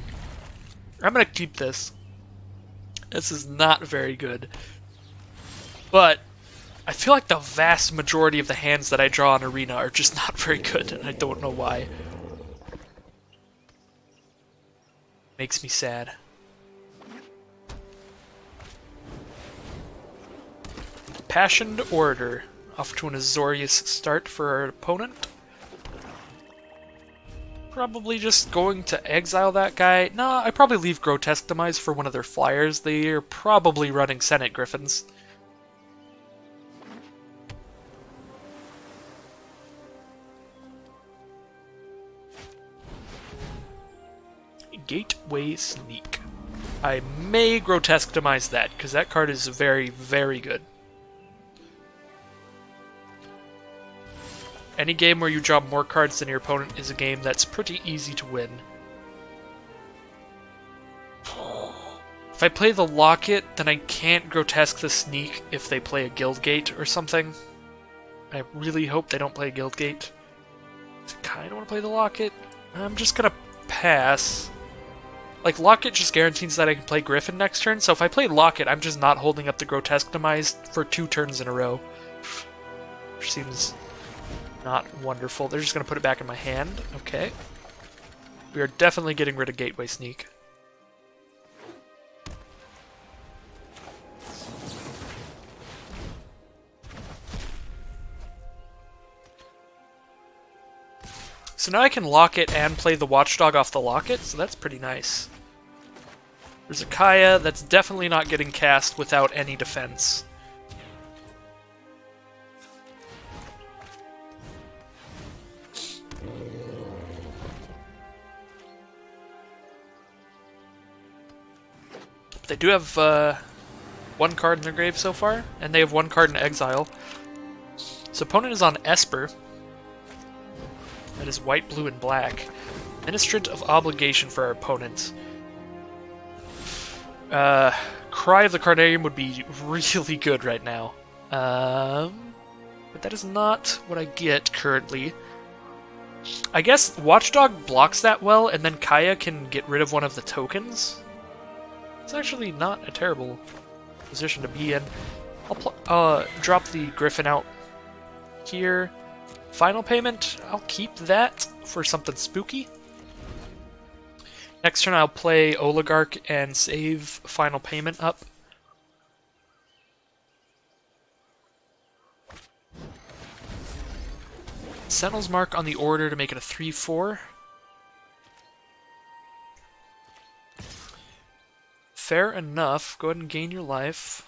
I'm going to keep this. This is not very good. But I feel like the vast majority of the hands that I draw in Arena are just not very good, and I don't know why. Makes me sad. Passioned Orator. Off to an Azorius start for our opponent. Probably just going to exile that guy. Nah, I probably leave Grotesque Demise for one of their flyers. They are probably running Senate Griffins. Gateway Sneak. I may Grotesque Demise that, because that card is very, very good. Any game where you draw more cards than your opponent is a game that's pretty easy to win. If I play the Locket, then I can't Grotesque the Sneak if they play a Guildgate or something. I really hope they don't play a Guildgate. I kind of want to play the Locket. I'm just going to pass. Like, Locket just guarantees that I can play Griffin next turn, so if I play Locket, I'm just not holding up the Grotesque Demise for 2 turns in a row. Which seems not wonderful. They're just going to put it back in my hand. Okay. We are definitely getting rid of Gateway Sneak. So now I can lock it and play the Watchdog off the Locket, so that's pretty nice. There's a Kaya that's definitely not getting cast without any defense. They do have 1 card in their grave so far, and they have 1 card in exile. So opponent is on Esper. That is white, blue, and black. Ministrant of Obligation for our opponent. Cry of the Carnarium would be really good right now. But that is not what I get currently. I guess Watchdog blocks that well, and then Kaya can get rid of one of the tokens. It's actually not a terrible position to be in. I'll drop the Griffin out here. Final payment, I'll keep that for something spooky. Next turn I'll play Oligarch and save final payment up. Sentinel's Mark on the order to make it a 3/4. Fair enough. Go ahead and gain your life.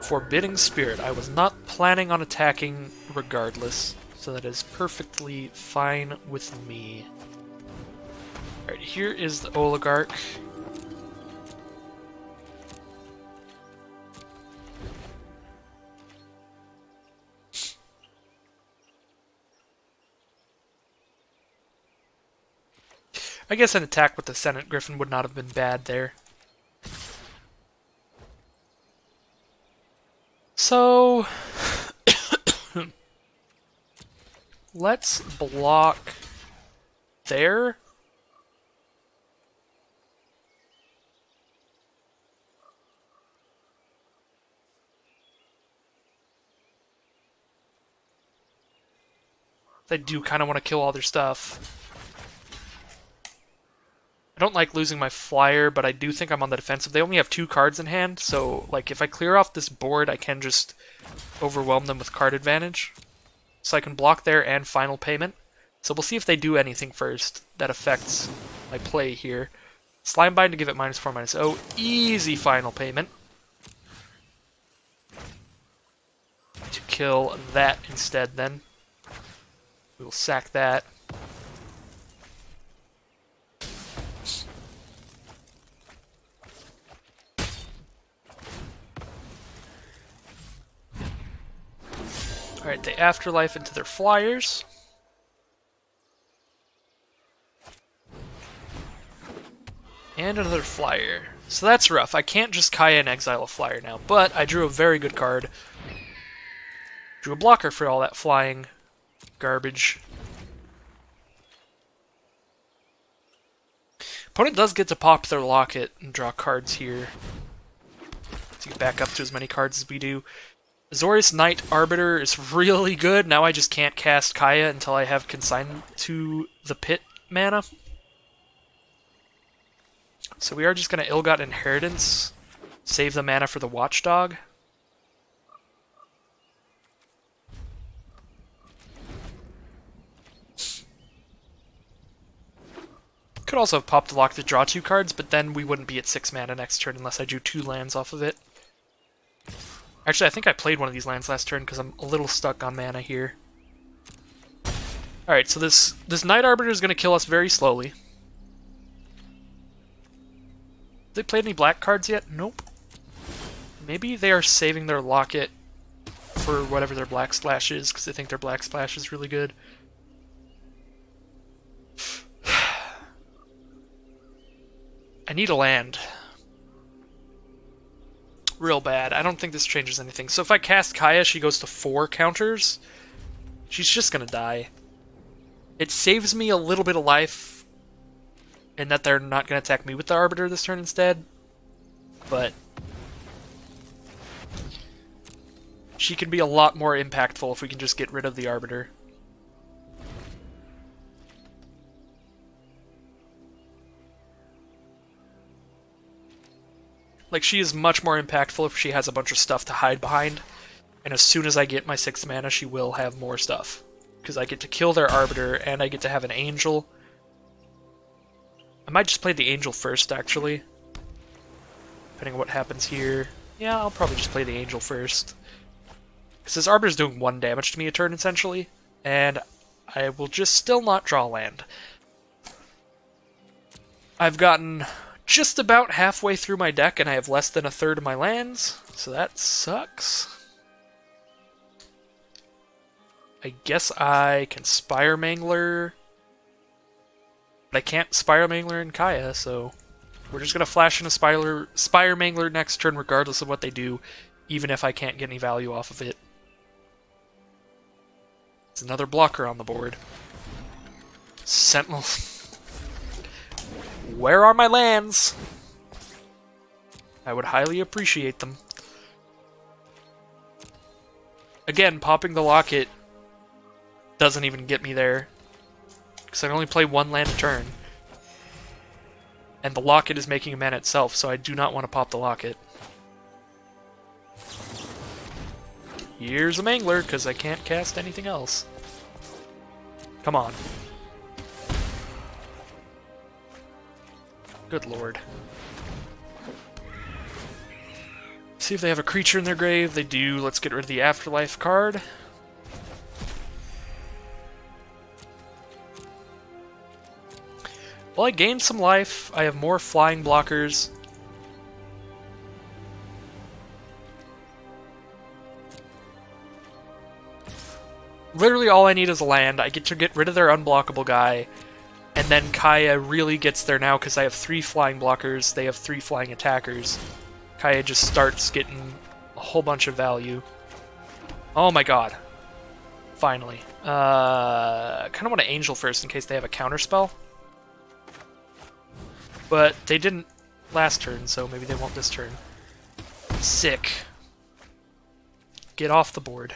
Forbidding Spirit. I was not planning on attacking regardless, so that is perfectly fine with me. Alright, here is the Oligarch. I guess an attack with the Senate Griffin would not have been bad there. So, let's block there. I do kind of want to kill all their stuff. I don't like losing my flyer, but I do think I'm on the defensive. They only have 2 cards in hand, so like if I clear off this board, I can just overwhelm them with card advantage. So I can block there and final payment. So we'll see if they do anything first that affects my play here. Slimebind to give it -4/-0. Easy final payment. To kill that instead then. We will sack that. Alright, they Afterlife into their flyers. And another flyer. So that's rough. I can't just Kaya and exile a flyer now, but I drew a very good card. Drew a blocker for all that flying garbage. Opponent does get to pop their locket and draw cards here. To get back up to as many cards as we do. Azorius Knight Arbiter is really good. Now I just can't cast Kaya until I have Consignment to the Pit mana. So we are just going to Ill-Got Inheritance. Save the mana for the Watchdog. Could also have popped the lock to draw 2 cards, but then we wouldn't be at 6 mana next turn unless I drew 2 lands off of it. Actually, I think I played one of these lands last turn because I'm a little stuck on mana here. Alright, so this Knight Arbiter is going to kill us very slowly. Have they played any black cards yet? Nope. Maybe they are saving their locket for whatever their black splash is because they think their black splash is really good. I need a land. Real bad. I don't think this changes anything. So if I cast Kaya, she goes to 4 counters. She's just gonna die. It saves me a little bit of life in that they're not gonna attack me with the Arbiter this turn instead. But she can be a lot more impactful if we can just get rid of the Arbiter. Like, she is much more impactful if she has a bunch of stuff to hide behind. And as soon as I get my 6th mana, she will have more stuff. Because I get to kill their Arbiter, and I get to have an Angel. I might just play the Angel first, actually. Depending on what happens here. Yeah, I'll probably just play the Angel first. Because this Arbiter's doing 1 damage to me a turn, essentially. And I will just still not draw land. I've gotten just about halfway through my deck, and I have less than a third of my lands, so that sucks. I guess I can Spire Mangler, but I can't Spire Mangler in Kaya, so we're just going to flash in a Spire Mangler next turn regardless of what they do, even if I can't get any value off of it. It's another blocker on the board. Sentinel. Where are my lands? I would highly appreciate them. Again, popping the Locket doesn't even get me there, because I can only play one land a turn. And the Locket is making a mana itself, so I do not want to pop the Locket. Here's a Mangler, because I can't cast anything else. Come on. Good lord. See if they have a creature in their grave. They do. Let's get rid of the Afterlife card. Well, I gained some life. I have more flying blockers. Literally all I need is a land. I get to get rid of their unblockable guy. And then Kaya really gets there now because I have 3 flying blockers. They have 3 flying attackers. Kaya just starts getting a whole bunch of value. Oh my god. Finally. I kind of want to Angel first in case they have a counterspell. But they didn't last turn, so maybe they won't this turn. Sick. Get off the board.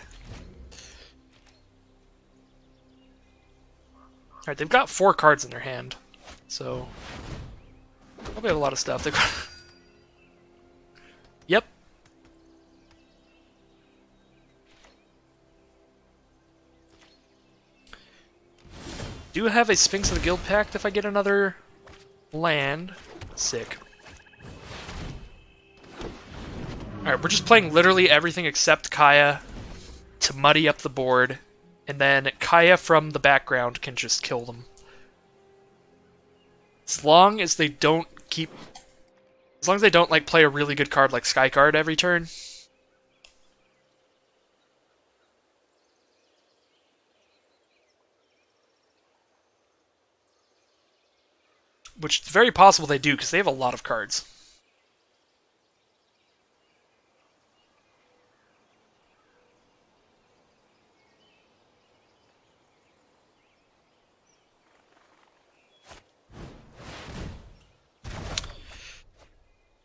Alright, they've got 4 cards in their hand, so probably have a lot of stuff. They've got... Yep. Do have a Sphinx of the Guild Pact if I get another land. Sick. Alright, we're just playing literally everything except Kaya to muddy up the board. And then Kaya from the background can just kill them. As long as they don't keep... As long as they don't, like, play a really good card like Skycard every turn. Which is very possible they do, because they have a lot of cards.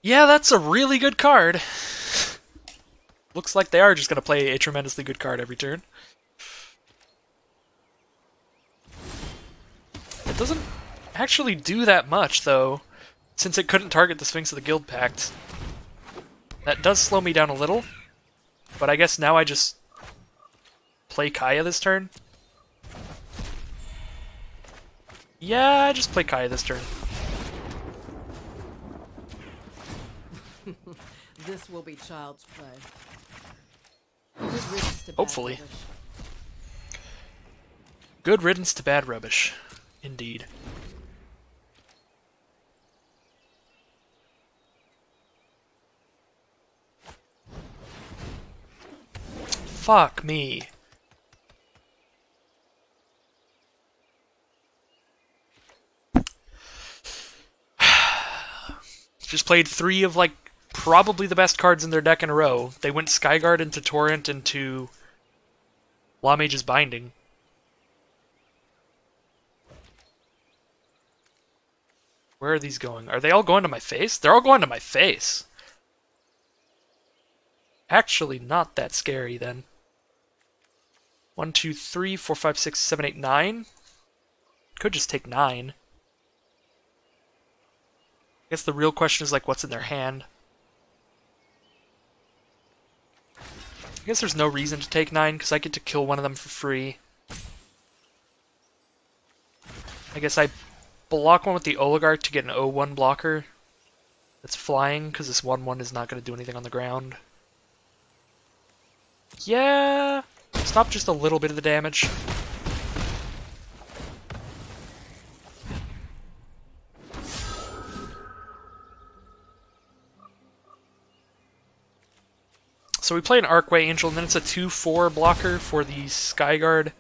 Yeah, that's a really good card. Looks like they are just going to play a tremendously good card every turn. It doesn't actually do that much, though, since it couldn't target the Sphinx of the Guild Pact. That does slow me down a little, but I guess now I just play Kaya this turn. Yeah, I just play Kaya this turn. This will be child's play. Good riddance to bad Hopefully. rubbish. Good riddance to bad rubbish. Indeed. Fuck me. Just played 3 of, like, probably the best cards in their deck in a row. They went Skyguard into Torrent into Lawmage's Binding. Where are these going? Are they all going to my face? They're all going to my face. Actually, not that scary, then. 1, 2, 3, 4, 5, 6, 7, 8, 9. Could just take 9. I guess the real question is, like, what's in their hand? I guess there's no reason to take 9, because I get to kill one of them for free. I guess I block one with the Oligarch to get an 0-1 blocker that's flying, because this 1-1 is not going to do anything on the ground. Yeah! Stop just a little bit of the damage. So we play an Arcway Angel, and then it's a 2/4 blocker for the Skyguard.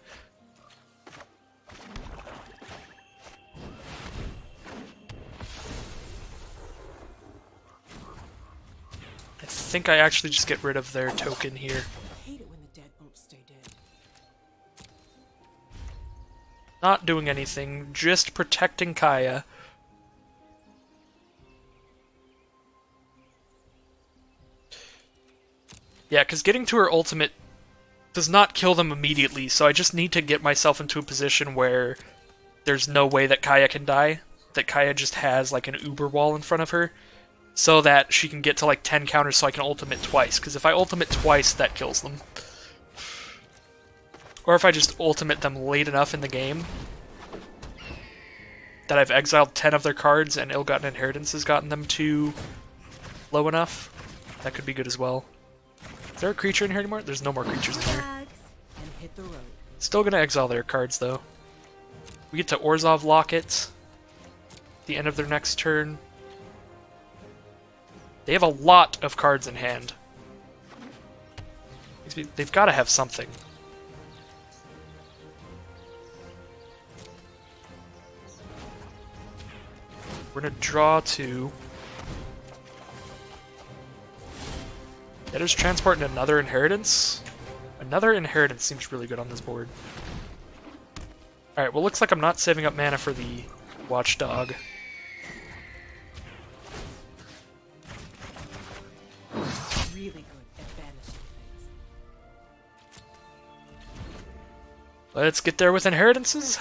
I think I actually just get rid of their token here. I hate it when the deadbolt stay dead. Not doing anything, just protecting Kaya. Yeah, because getting to her ultimate does not kill them immediately, so I just need to get myself into a position where there's no way that Kaya can die. That Kaya just has like an Uber wall in front of her, so that she can get to like 10 counters so I can ultimate twice, because if I ultimate twice, that kills them. Or if I just ultimate them late enough in the game that I've exiled 10 of their cards and Ill-Gotten Inheritance has gotten them to low enough, that could be good as well. Is there a creature in here anymore? There's no more creatures in here. And hit the road. Still gonna exile their cards, though. We get to Orzhov Locket at the end of their next turn. They have a lot of cards in hand. They've got to have something. We're gonna draw 2. There's Transport and another Inheritance. Another Inheritance seems really good on this board. Alright, well, looks like I'm not saving up mana for the Watchdog. Really good at banishing things. Let's get there with Inheritances.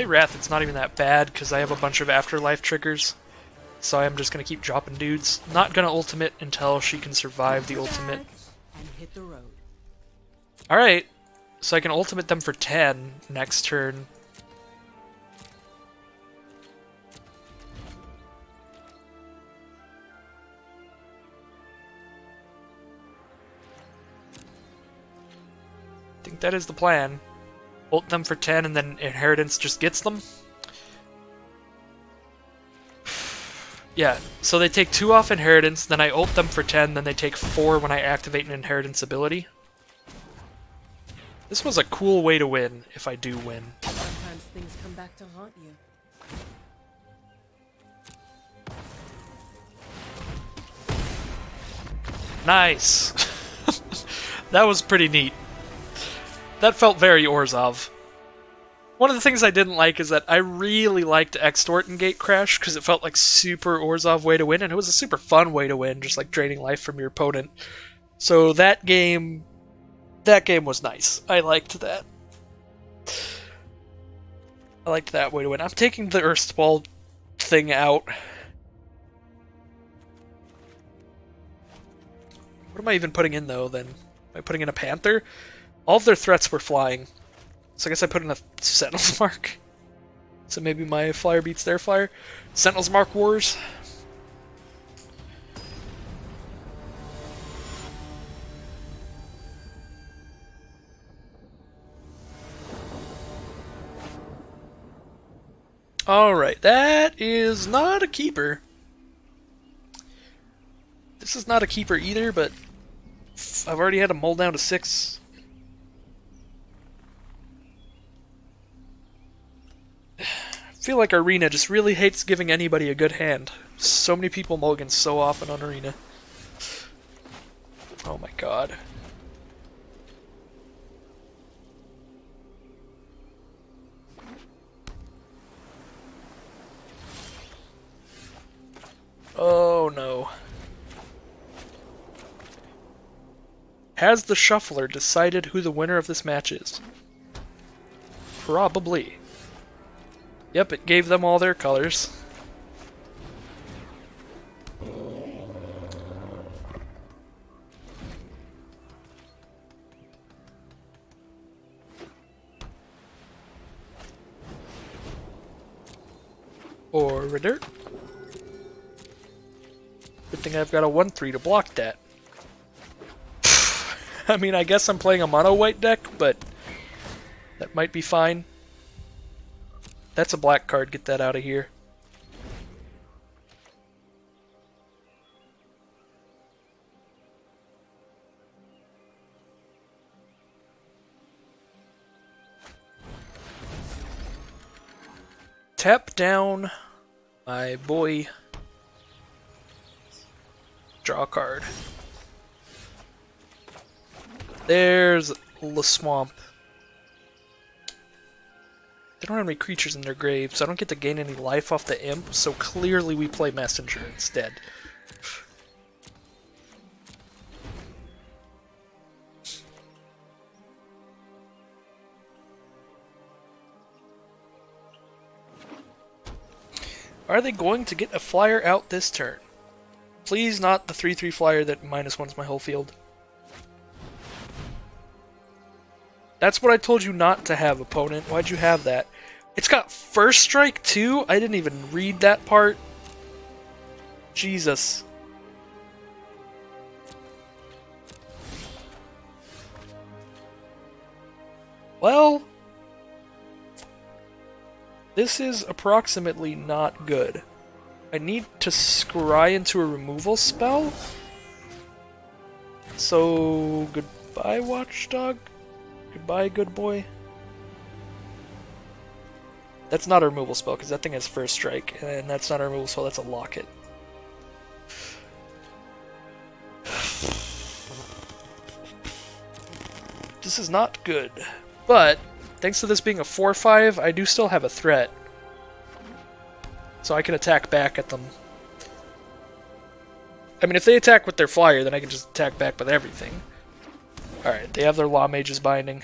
Wrath, it's not even that bad because I have a bunch of Afterlife triggers, so I'm just gonna keep dropping dudes. Not gonna ultimate until she can survive the ultimate. And hit the road. Alright, so I can ultimate them for 10 next turn. I think that is the plan. Ult them for 10 and then Inheritance just gets them. Yeah, so they take 2 off Inheritance, then I ult them for 10, then they take 4 when I activate an Inheritance ability. This was a cool way to win, if I do win. Sometimes things come back to haunt you. Nice! That was pretty neat. That felt very Orzhov. One of the things I didn't like is that I really liked Extort and Gatecrash because it felt like super Orzhov way to win, and it was a super fun way to win, just like draining life from your opponent. So that game was nice. I liked that. I liked that way to win. I'm taking the Earthspawn thing out. What am I even putting in though then? Am I putting in a Panther? All of their threats were flying, so I guess I put in a Sentinel's Mark. So maybe my flyer beats their flyer. Sentinel's Mark Wars. Alright, that is not a keeper. This is not a keeper either, but I've already had a mull down to 6. I feel like Arena just really hates giving anybody a good hand. So many people mulligan so often on Arena. Oh my god. Oh no. Has the Shuffler decided who the winner of this match is? Probably. Yep, it gave them all their colors. Orator. Good thing I've got a 1/3 to block that. I mean, I guess I'm playing a mono white deck, but that might be fine. That's a black card, get that out of here. Tap down my boy. Draw a card. There's the swamp. They don't have any creatures in their grave, so I don't get to gain any life off the imp, so clearly we play messenger instead. Are they going to get a flyer out this turn? Please not the 3/3 flyer that -1s my whole field. That's what I told you not to have, opponent. Why'd you have that? It's got first strike too? I didn't even read that part. Jesus. Well, this is approximately not good. I need to scry into a removal spell. So, goodbye, Watchdog. Goodbye, good boy. That's not a removal spell, because that thing has first strike, and that's not a removal spell, that's a locket. This is not good. But, thanks to this being a 4/5, I do still have a threat. So I can attack back at them. I mean, if they attack with their flyer, then I can just attack back with everything. Alright, they have their Law Mage's Binding.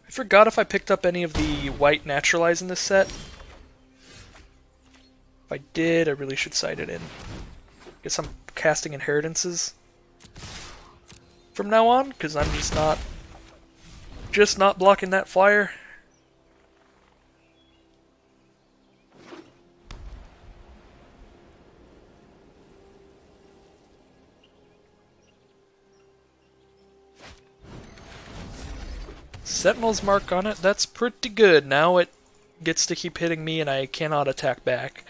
I forgot if I picked up any of the white Naturalize in this set. If I did, I really should cite it in. Guess I'm casting Inheritances from now on, because I'm just not blocking that flyer. Sentinel's Mark on it, that's pretty good. Now it gets to keep hitting me and I cannot attack back.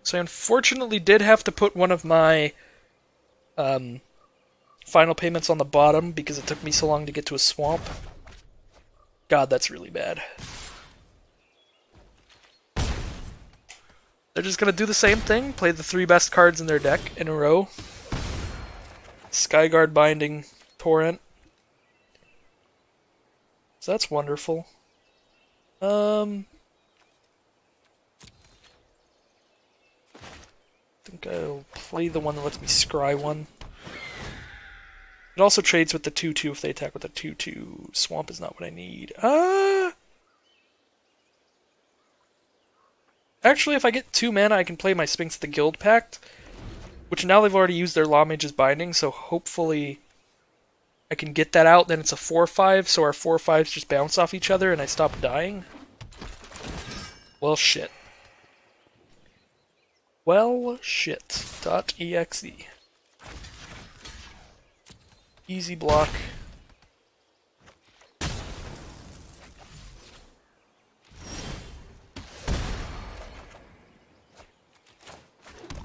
So I unfortunately did have to put one of my final payments on the bottom because it took me so long to get to a swamp. God, that's really bad. They're just going to do the same thing, play the 3 best cards in their deck in a row. Skyguard Binding, Torrent. So that's wonderful. I think I'll play the one that lets me scry one. It also trades with the 2/2 if they attack with a 2/2. Swamp is not what I need. Actually, if I get 2 mana, I can play my Sphinx the Guild Pact. Which now they've already used their Law Mage's Binding, so hopefully I can get that out. Then it's a 4/5, so our 4/5s just bounce off each other and I stop dying. Well, shit. Well, shit. .exe. Easy block.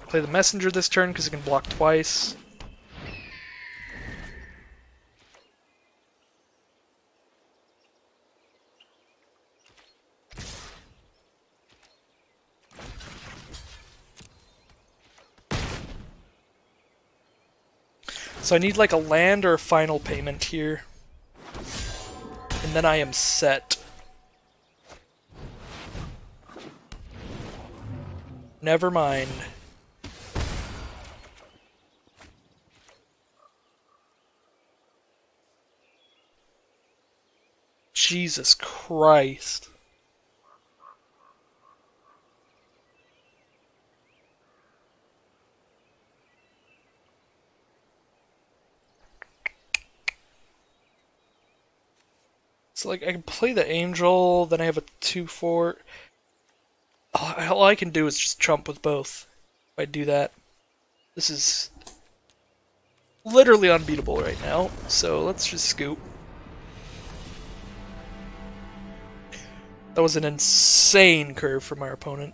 Play the Messenger this turn because it can block twice. So I need like a land or a final payment here. And then I am set. Never mind. Jesus Christ. So like I can play the Angel, then I have a 2/4. All I can do is just trump with both. If I do that, this is literally unbeatable right now. So let's just scoop. That was an insane curve from our opponent.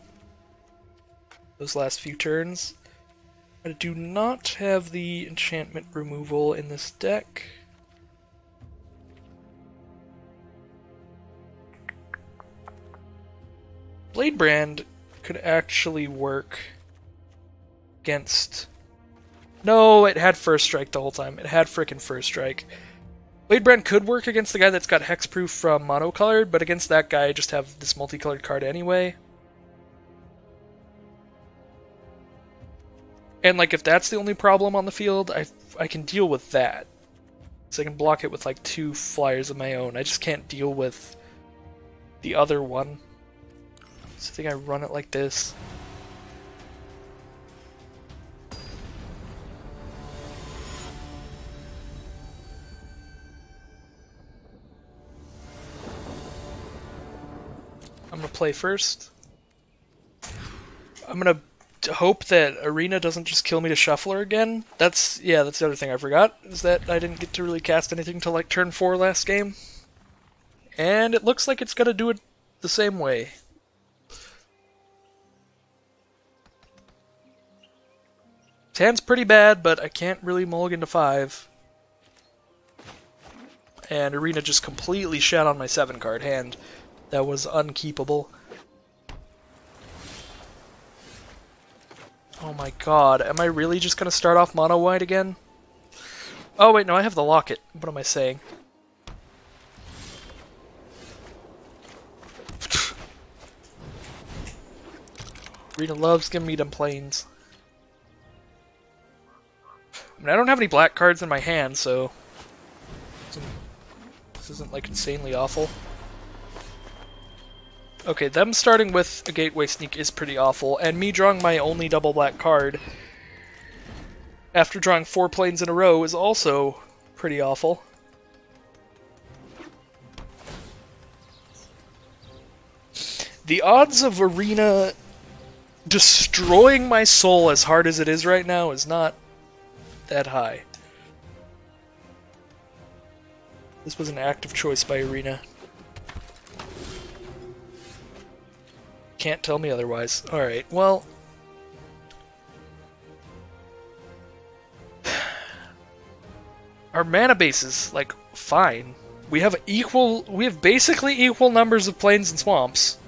Those last few turns. I do not have the enchantment removal in this deck. Bladebrand could actually work against... No, it had First Strike the whole time. It had frickin' First Strike. Bladebrand could work against the guy that's got Hexproof from monocolored, but against that guy I just have this multicolored card anyway. And like if that's the only problem on the field, I can deal with that. So I can block it with like 2 flyers of my own. I just can't deal with the other one. So I think I run it like this. I'm gonna play first. I'm gonna hope that Arena doesn't just kill me to Shuffler again. That's the other thing I forgot, is that I didn't get to really cast anything till like turn 4 last game. And it looks like it's gonna do it the same way. Hand's pretty bad, but I can't really mulligan to 5. And Arena just completely shat on my 7-card hand. That was unkeepable. Oh my god, am I really just gonna start off mono white again? Oh wait, no, I have the locket. What am I saying? Arena loves giving me them planes. I mean, I don't have any black cards in my hand, so this isn't like insanely awful. Okay, them starting with a Gateway Sneak is pretty awful, and me drawing my only double black card after drawing 4 planes in a row is also pretty awful. The odds of Arena destroying my soul as hard as it is right now is not that high. This was an active choice by Arena. Can't tell me otherwise. Alright, well... our mana base is, like, fine. We have basically equal numbers of plains and swamps.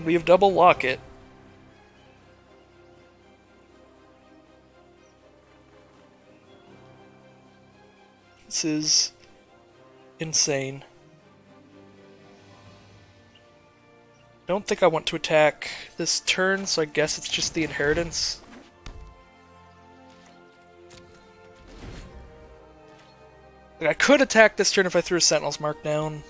We have double Locket. This is insane. I don't think I want to attack this turn, so I guess it's just the inheritance. Like, I could attack this turn if I threw a Sentinel's Mark down.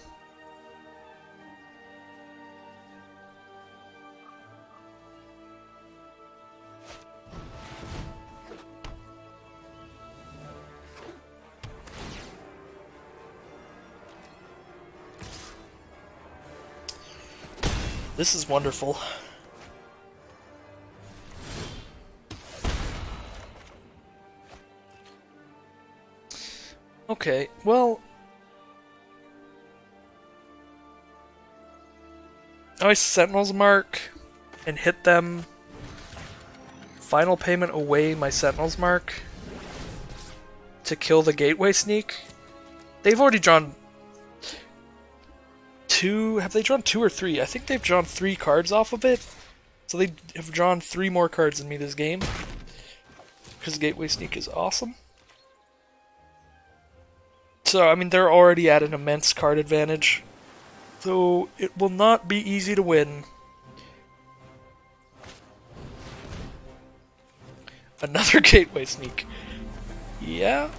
This is wonderful. Okay, well... I Sentinel's Mark and hit them. Final payment away my Sentinel's Mark to kill the Gateway Sneak. They've already drawn... have they drawn 2 or 3? I think they've drawn 3 cards off of it. So they have drawn 3 more cards than me this game. Because Gateway Sneak is awesome. So, I mean, they're already at an immense card advantage. So, it will not be easy to win. Another Gateway Sneak. Yeah?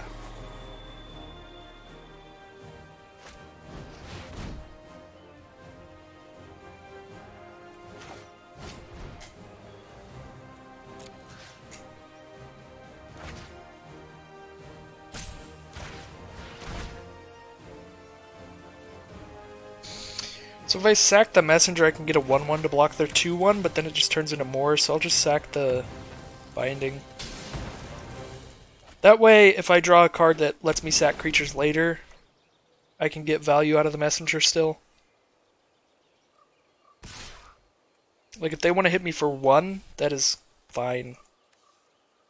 So if I sack the messenger, I can get a 1/1 to block their 2/1, but then it just turns into more, so I'll just sack the binding. That way, if I draw a card that lets me sack creatures later, I can get value out of the messenger still. Like, if they want to hit me for 1, that is fine.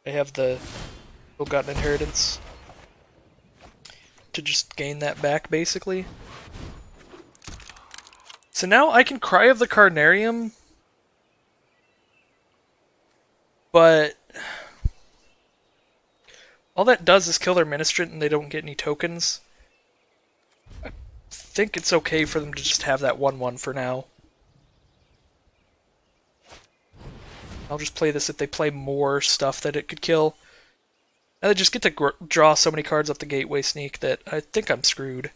I have the ill-gotten inheritance to just gain that back, basically. So now I can Cry of the Carnarium, but all that does is kill their Ministrant and they don't get any tokens. I think it's okay for them to just have that 1/1 for now. I'll just play this if they play more stuff that it could kill. And they just get to draw so many cards off the Gateway Sneak that I think I'm screwed.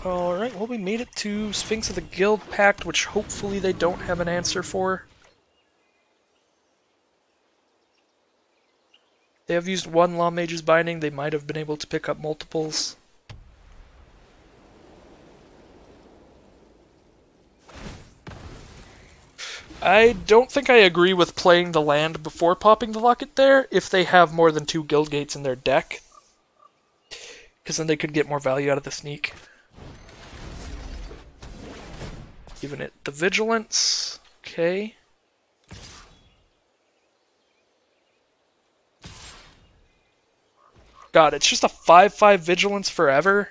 Alright, well we made it to Sphinx of the Guild Pact, which hopefully they don't have an answer for. They have used one Law Mage's Binding, they might have been able to pick up multiples. I don't think I agree with playing the land before popping the Locket there if they have more than 2 Guild Gates in their deck. Because then they could get more value out of the sneak. Giving it the Vigilance. Okay. God, it's just a 5/5 Vigilance forever.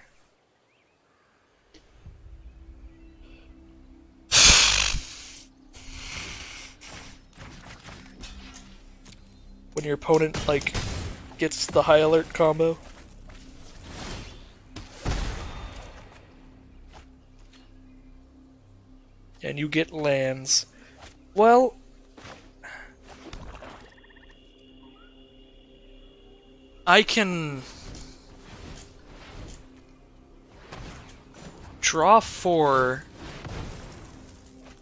When your opponent, like, gets the high alert combo. And you get lands. Well, I can draw 4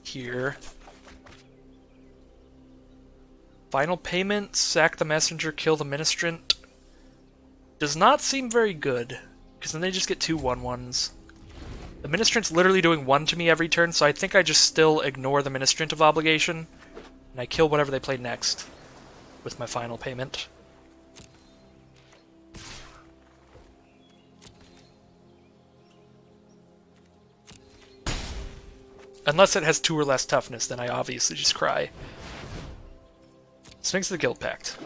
here. Final payment, sack the messenger, kill the ministrant. Does not seem very good, because then they just get 2 1/1s. The Ministrant's literally doing 1 to me every turn, so I think I just still ignore the Ministrant of Obligation, and I kill whatever they play next with my final payment. Unless it has 2 or less toughness, then I obviously just cry. Sphinx of the Guild Pact.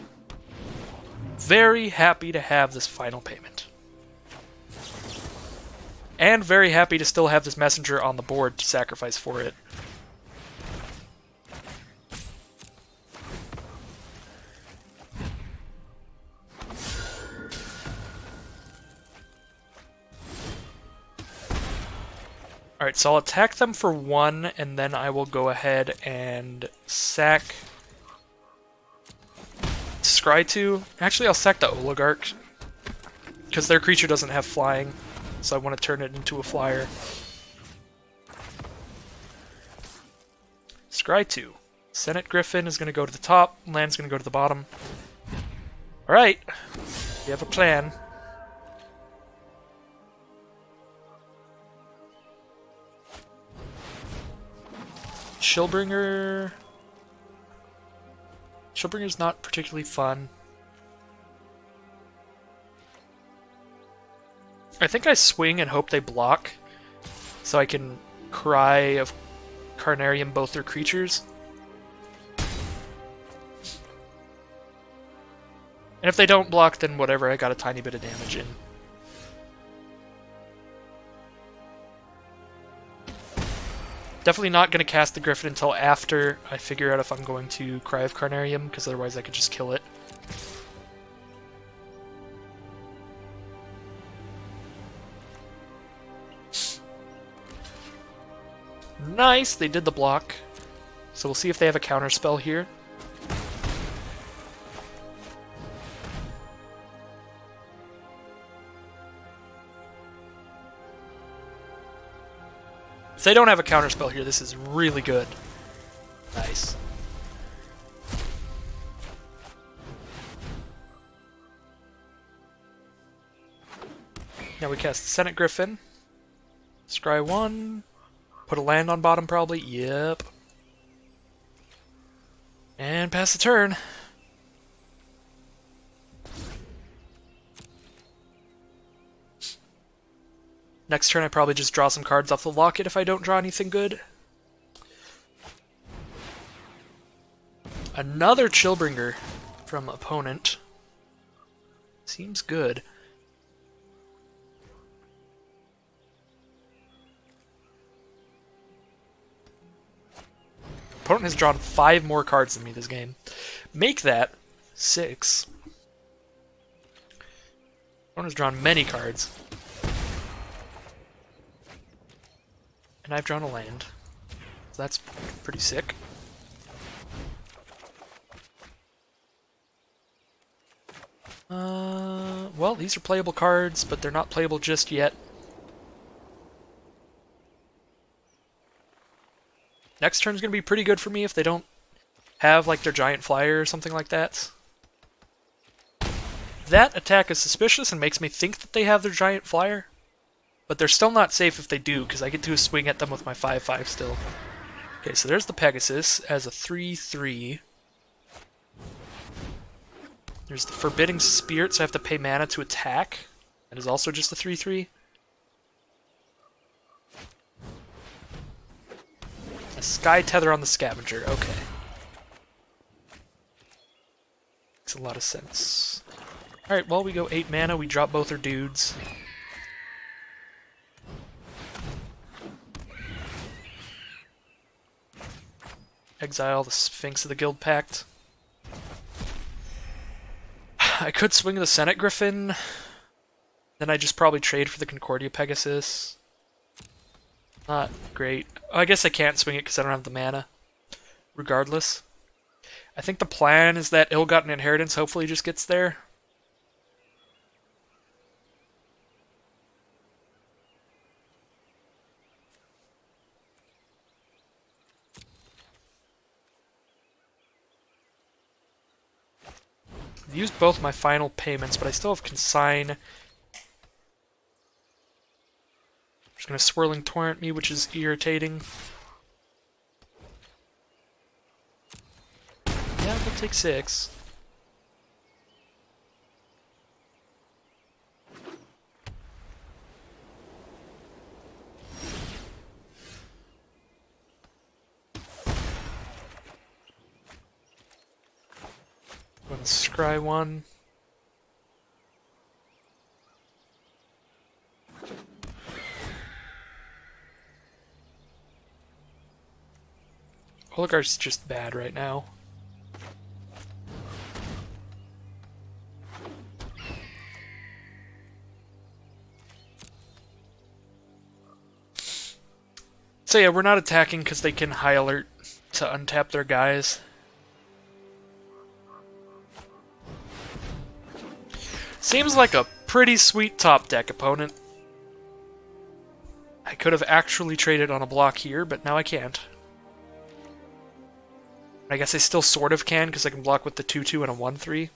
Very happy to have this final payment. And very happy to still have this messenger on the board to sacrifice for it. Alright, so I'll attack them for 1, and then I will go ahead and sack Scry 2. Actually, I'll sack the Oligarch, because their creature doesn't have flying. So I want to turn it into a flyer. Scry 2. Senate Griffin is going to go to the top, land's going to go to the bottom. Alright, we have a plan. Shieldbringer... Shieldbringer's not particularly fun. I think I swing and hope they block, so I can Cry of Carnarium both their creatures. And if they don't block, then whatever, I got a tiny bit of damage in. Definitely not going to cast the Griffin until after I figure out if I'm going to Cry of Carnarium, because otherwise I could just kill it. Nice! They did the block. So we'll see if they have a counterspell here. If they don't have a counterspell here, this is really good. Nice. Now we cast the Senate Griffin. Scry 1. Put a land on bottom, probably. Yep. And pass the turn. Next turn I probably just draw some cards off the locket if I don't draw anything good. Another Chillbringer from opponent. Seems good. Opponent has drawn 5 more cards than me this game. Make that 6. Opponent has drawn many cards. And I've drawn a land. So that's pretty sick. Well, these are playable cards, but they're not playable just yet. Next turn's gonna be pretty good for me if they don't have like their giant flyer or something like that. That attack is suspicious and makes me think that they have their giant flyer. But they're still not safe if they do, because I get to swing at them with my 5/5 still. Okay, so there's the Pegasus as a 3/3. There's the Forbidding Spirit, so I have to pay mana to attack. That is also just a 3/3. A Sky Tether on the Scavenger, okay. Makes a lot of sense. Alright, well, we go 8 mana, we drop both our dudes. Exile the Sphinx of the Guild Pact. I could swing the Senate Griffin. Then I just probably trade for the Concordia Pegasus. Not great. Oh, I guess I can't swing it because I don't have the mana. Regardless. I think the plan is that Ill-Gotten Inheritance hopefully just gets there. I've used both my final payments, but I still have Consign. Just gonna Swirling Torrent me, which is irritating. Yeah, we'll take 6. I'm gonna scry 1. Oligarch's just bad right now. So yeah, we're not attacking because they can high alert to untap their guys. Seems like a pretty sweet top deck opponent. I could have actually traded on a block here, but now I can't. I guess I still sort of can, because I can block with the 2/2 and a 1/3.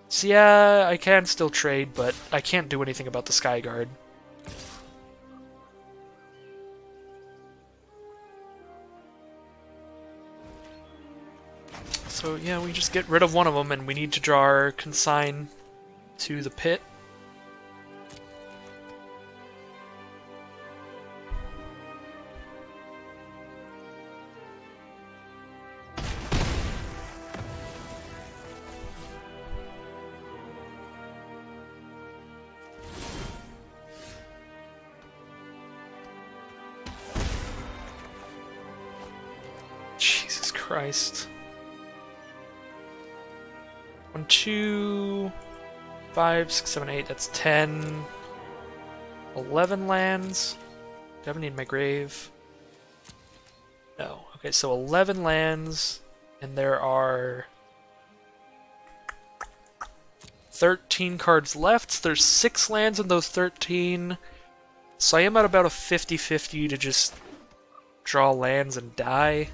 So yeah, I can still trade, but I can't do anything about the Skyguard. So yeah, we just get rid of one of them, and we need to draw our Consign to the pit. Jesus Christ. 1, 2, 5, 6, 7, 8, that's 10, 11 lands. Do I have any in my grave? No. Okay, so 11 lands, and there are 13 cards left. There's 6 lands in those 13. So I am at about a 50-50 to just draw lands and die.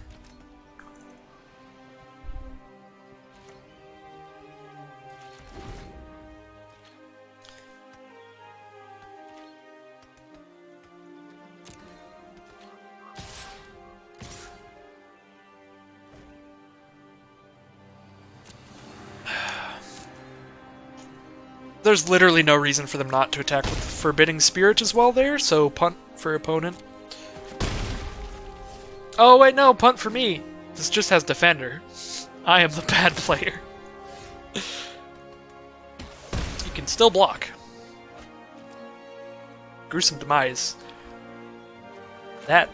There's literally no reason for them not to attack with Forbidding Spirit as well there, so punt for opponent. Oh wait, no, punt for me. This just has Defender. I am the bad player. You can still block. Gruesome Demise. That...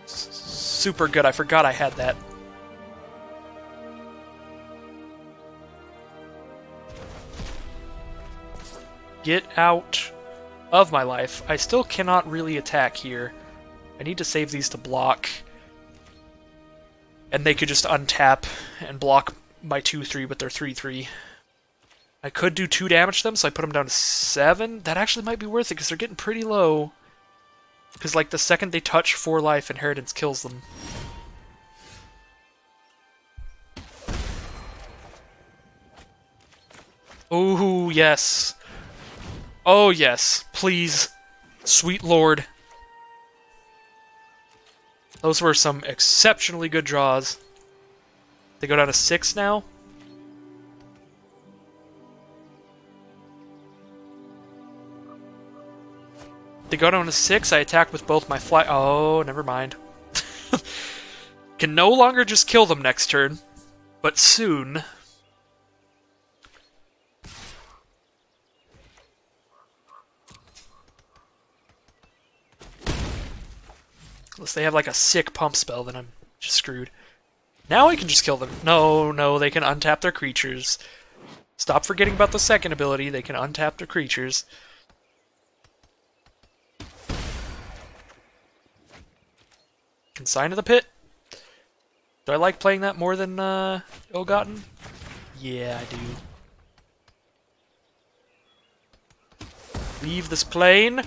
super good, I forgot I had that. Get out of my life. I still cannot really attack here. I need to save these to block. And they could just untap and block my 2-3 with their 3-3. I could do 2 damage to them, so I put them down to 7. That actually might be worth it, because they're getting pretty low. Because, like, the second they touch 4 life, Inheritance kills them. Ooh, yes. Oh, yes. Please. Sweet Lord. Those were some exceptionally good draws. They go down to 6 now. They go down to 6. I attack with both my fly... Oh, never mind. Can no longer just kill them next turn. But soon... Unless they have like a sick pump spell, then I'm just screwed. Now I can just kill them. No, no, they can untap their creatures. Stop forgetting about the second ability. They can untap their creatures. Consign to the Pit. Do I like playing that more than Ill-Gotten? Yeah, I do. Leave this plane.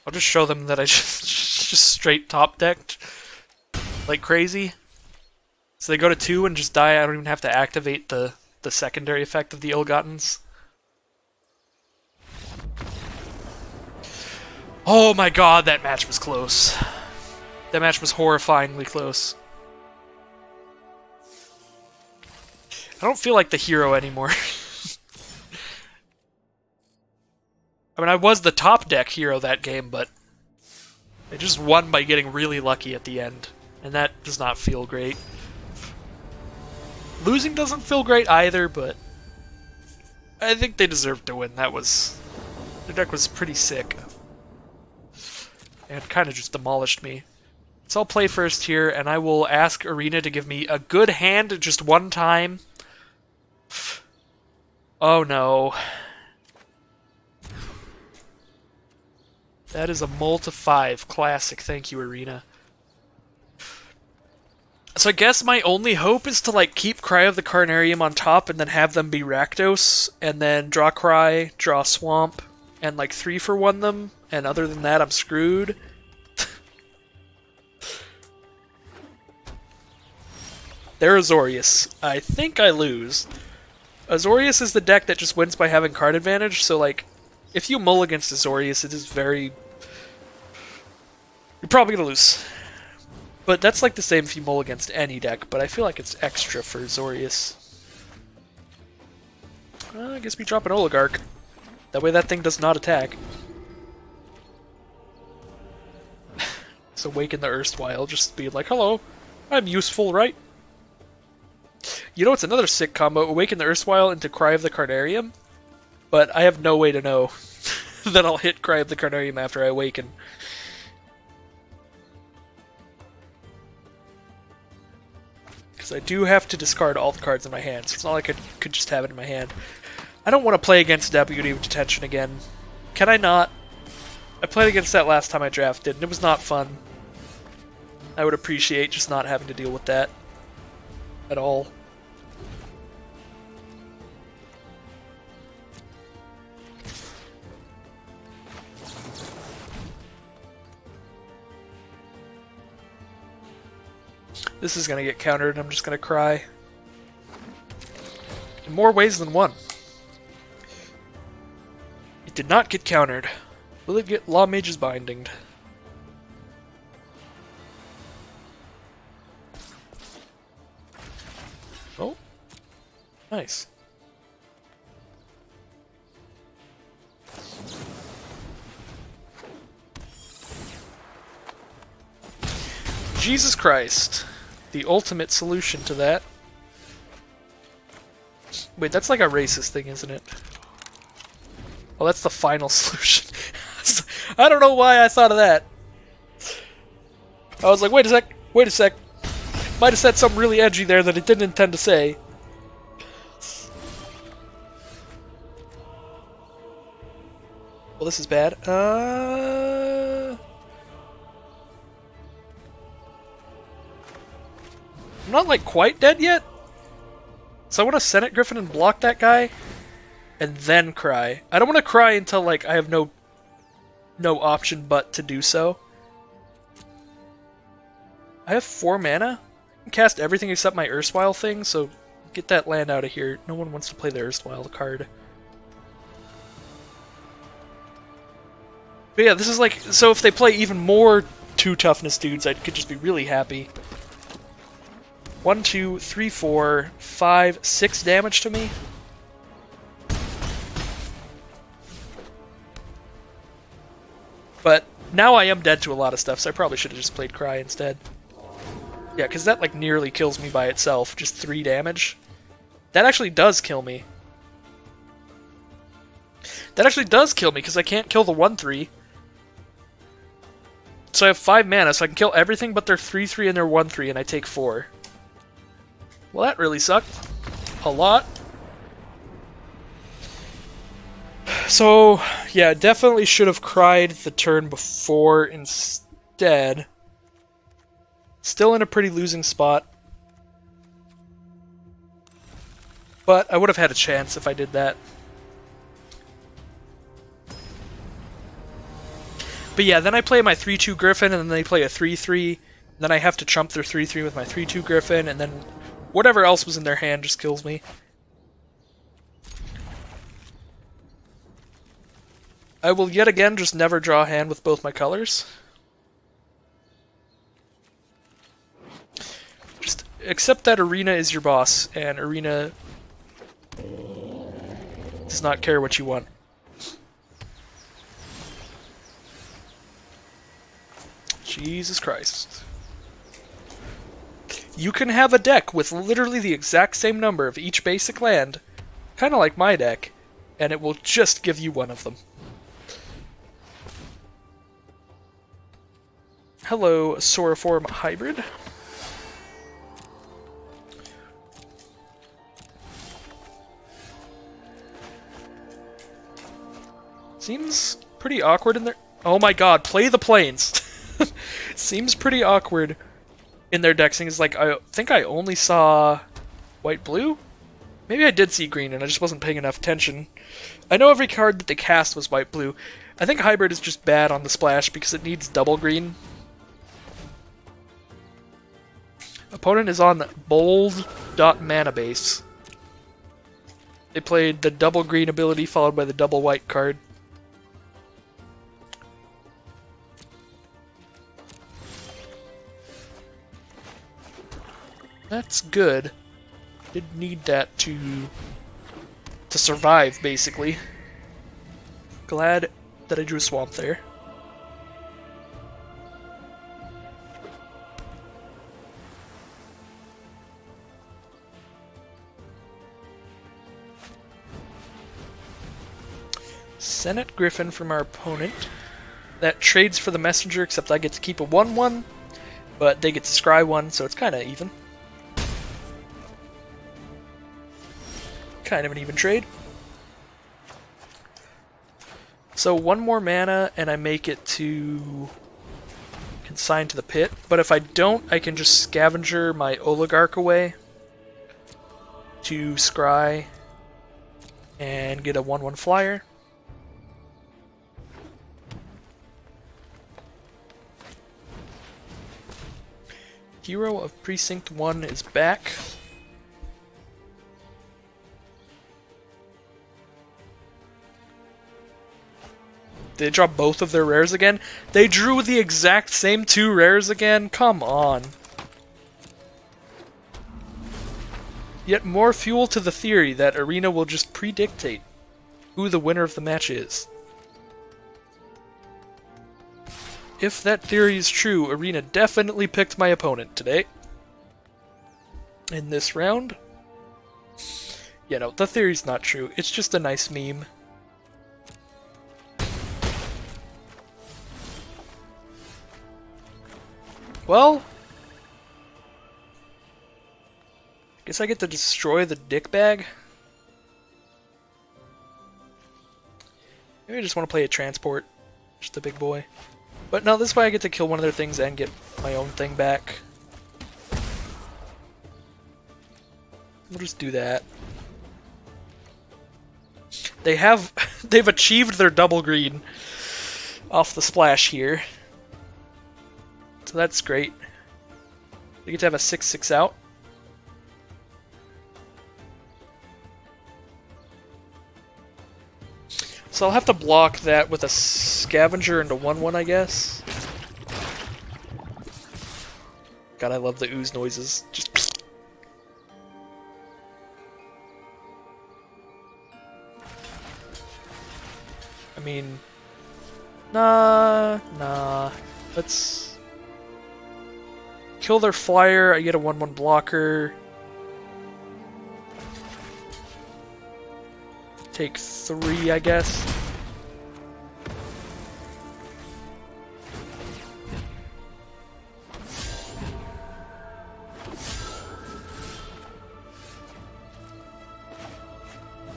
I'll just show them that I just straight top decked like crazy. So they go to 2 and just die. I don't even have to activate the secondary effect of the Ill-Gottens. Oh my god, that match was close. That match was horrifyingly close. I don't feel like the hero anymore. I mean, I was the top deck hero that game, but I just won by getting really lucky at the end, and that does not feel great. Losing doesn't feel great either, but I think they deserved to win. Their deck was pretty sick, and kind of just demolished me. So I'll play first here, and I will ask Arena to give me a good hand just one time. Oh no. That is a multi-5 classic. Thank you, Arena. So I guess my only hope is to like keep Cry of the Carnarium on top and then have them be Rakdos, and then draw Cry, draw Swamp, and like 3-for-1 them, and other than that I'm screwed. They're Azorius. I think I lose. Azorius is the deck that just wins by having card advantage, so like, if you mull against Azorius, it is very... You're probably gonna lose. But that's like the same if you mull against any deck, but I feel like it's extra for Azorius. I guess we drop an Oligarch. That way that thing does not attack. So Awaken the Erstwhile, just be like, hello, I'm useful, right? You know what's another sick combo? Awaken the Erstwhile into Cry of the Carnarium? But I have no way to know that I'll hit Cry of the Carnarium after I awaken. Because I do have to discard all the cards in my hand, so it's not like I could just have it in my hand. I don't want to play against Deputy of Detention again. Can I not? I played against that last time I drafted, and it was not fun. I would appreciate just not having to deal with that at all. This is gonna get countered, and I'm just gonna cry. In more ways than one. It did not get countered. Will it get Law Mage's Binding? Oh. Nice. Jesus Christ. The ultimate solution to that. Wait, that's like a racist thing, isn't it? Oh, that's the final solution. I don't know why I thought of that. I was like, wait a sec. Might have said something really edgy there that it didn't intend to say. Well, this is bad. I'm not, like, quite dead yet. So I want to Senate Griffin and block that guy, and then cry. I don't want to cry until, like, I have no option but to do so. I have 4 mana. I can cast everything except my Erstwhile thing, so get that land out of here. No one wants to play the Erstwhile card. But yeah, this is like, so if they play even more 2 toughness dudes, I could just be really happy. 1, 2, 3, 4, 5, 6 damage to me. But now I am dead to a lot of stuff, so I probably should have just played Cry instead. Yeah, because that like nearly kills me by itself. Just 3 damage. That actually does kill me. That actually does kill me, because I can't kill the 1/3. So I have 5 mana, so I can kill everything but their 3/3 and their 1/3, and I take 4. Well, that really sucked. A lot. So, yeah, definitely should have cried the turn before instead. Still in a pretty losing spot. But I would have had a chance if I did that. But yeah, then I play my 3/2 Griffin, and then they play a 3/3. Then I have to trump their 3/3 with my 3/2 Griffin, and then whatever else was in their hand just kills me. I will yet again just never draw a hand with both my colors. Just accept that Arena is your boss, and Arena does not care what you want. Jesus Christ. You can have a deck with literally the exact same number of each basic land, kind of like my deck, and it will just give you one of them. Hello, Sauriform Hybrid. Seems pretty awkward in there. Oh my god, play the planes! Seems pretty awkward in their deck. It's like, I think I only saw white-blue? Maybe I did see green and I just wasn't paying enough attention. I know every card that they cast was white-blue. I think Hybrid is just bad on the splash because it needs double green. Opponent is on bold.mana base. They played the double green ability followed by the double white card. That's good. Did need that to survive, basically. Glad that I drew a swamp there. Senate Griffin from our opponent. That trades for the messenger, except I get to keep a 1/1, but they get to scry 1, so it's kind of even. Kind of an even trade. So 1 more mana and I make it to consign to the pit, but if I don't, I can just scavenger my Oligarch away to scry and get a 1/1 flyer. Hero of Precinct 1 is back. They draw both of their rares again? They drew the exact same 2 rares again? Come on. Yet more fuel to the theory that Arena will just predictate who the winner of the match is. If that theory is true, Arena definitely picked my opponent today. In this round. Yeah, no, the theory's not true. It's just a nice meme. Well, I guess I get to destroy the dick bag. Maybe I just want to play a transport, just a big boy. But no, this way I get to kill one of their things and get my own thing back. We'll just do that. They've achieved their double green off the splash here. So that's great. They get to have a 6/6 out. So I'll have to block that with a scavenger into 1/1, I guess. God, I love the ooze noises. Just. I mean, nah. Let's kill their flyer. I get a 1/1 blocker. Take 3, I guess.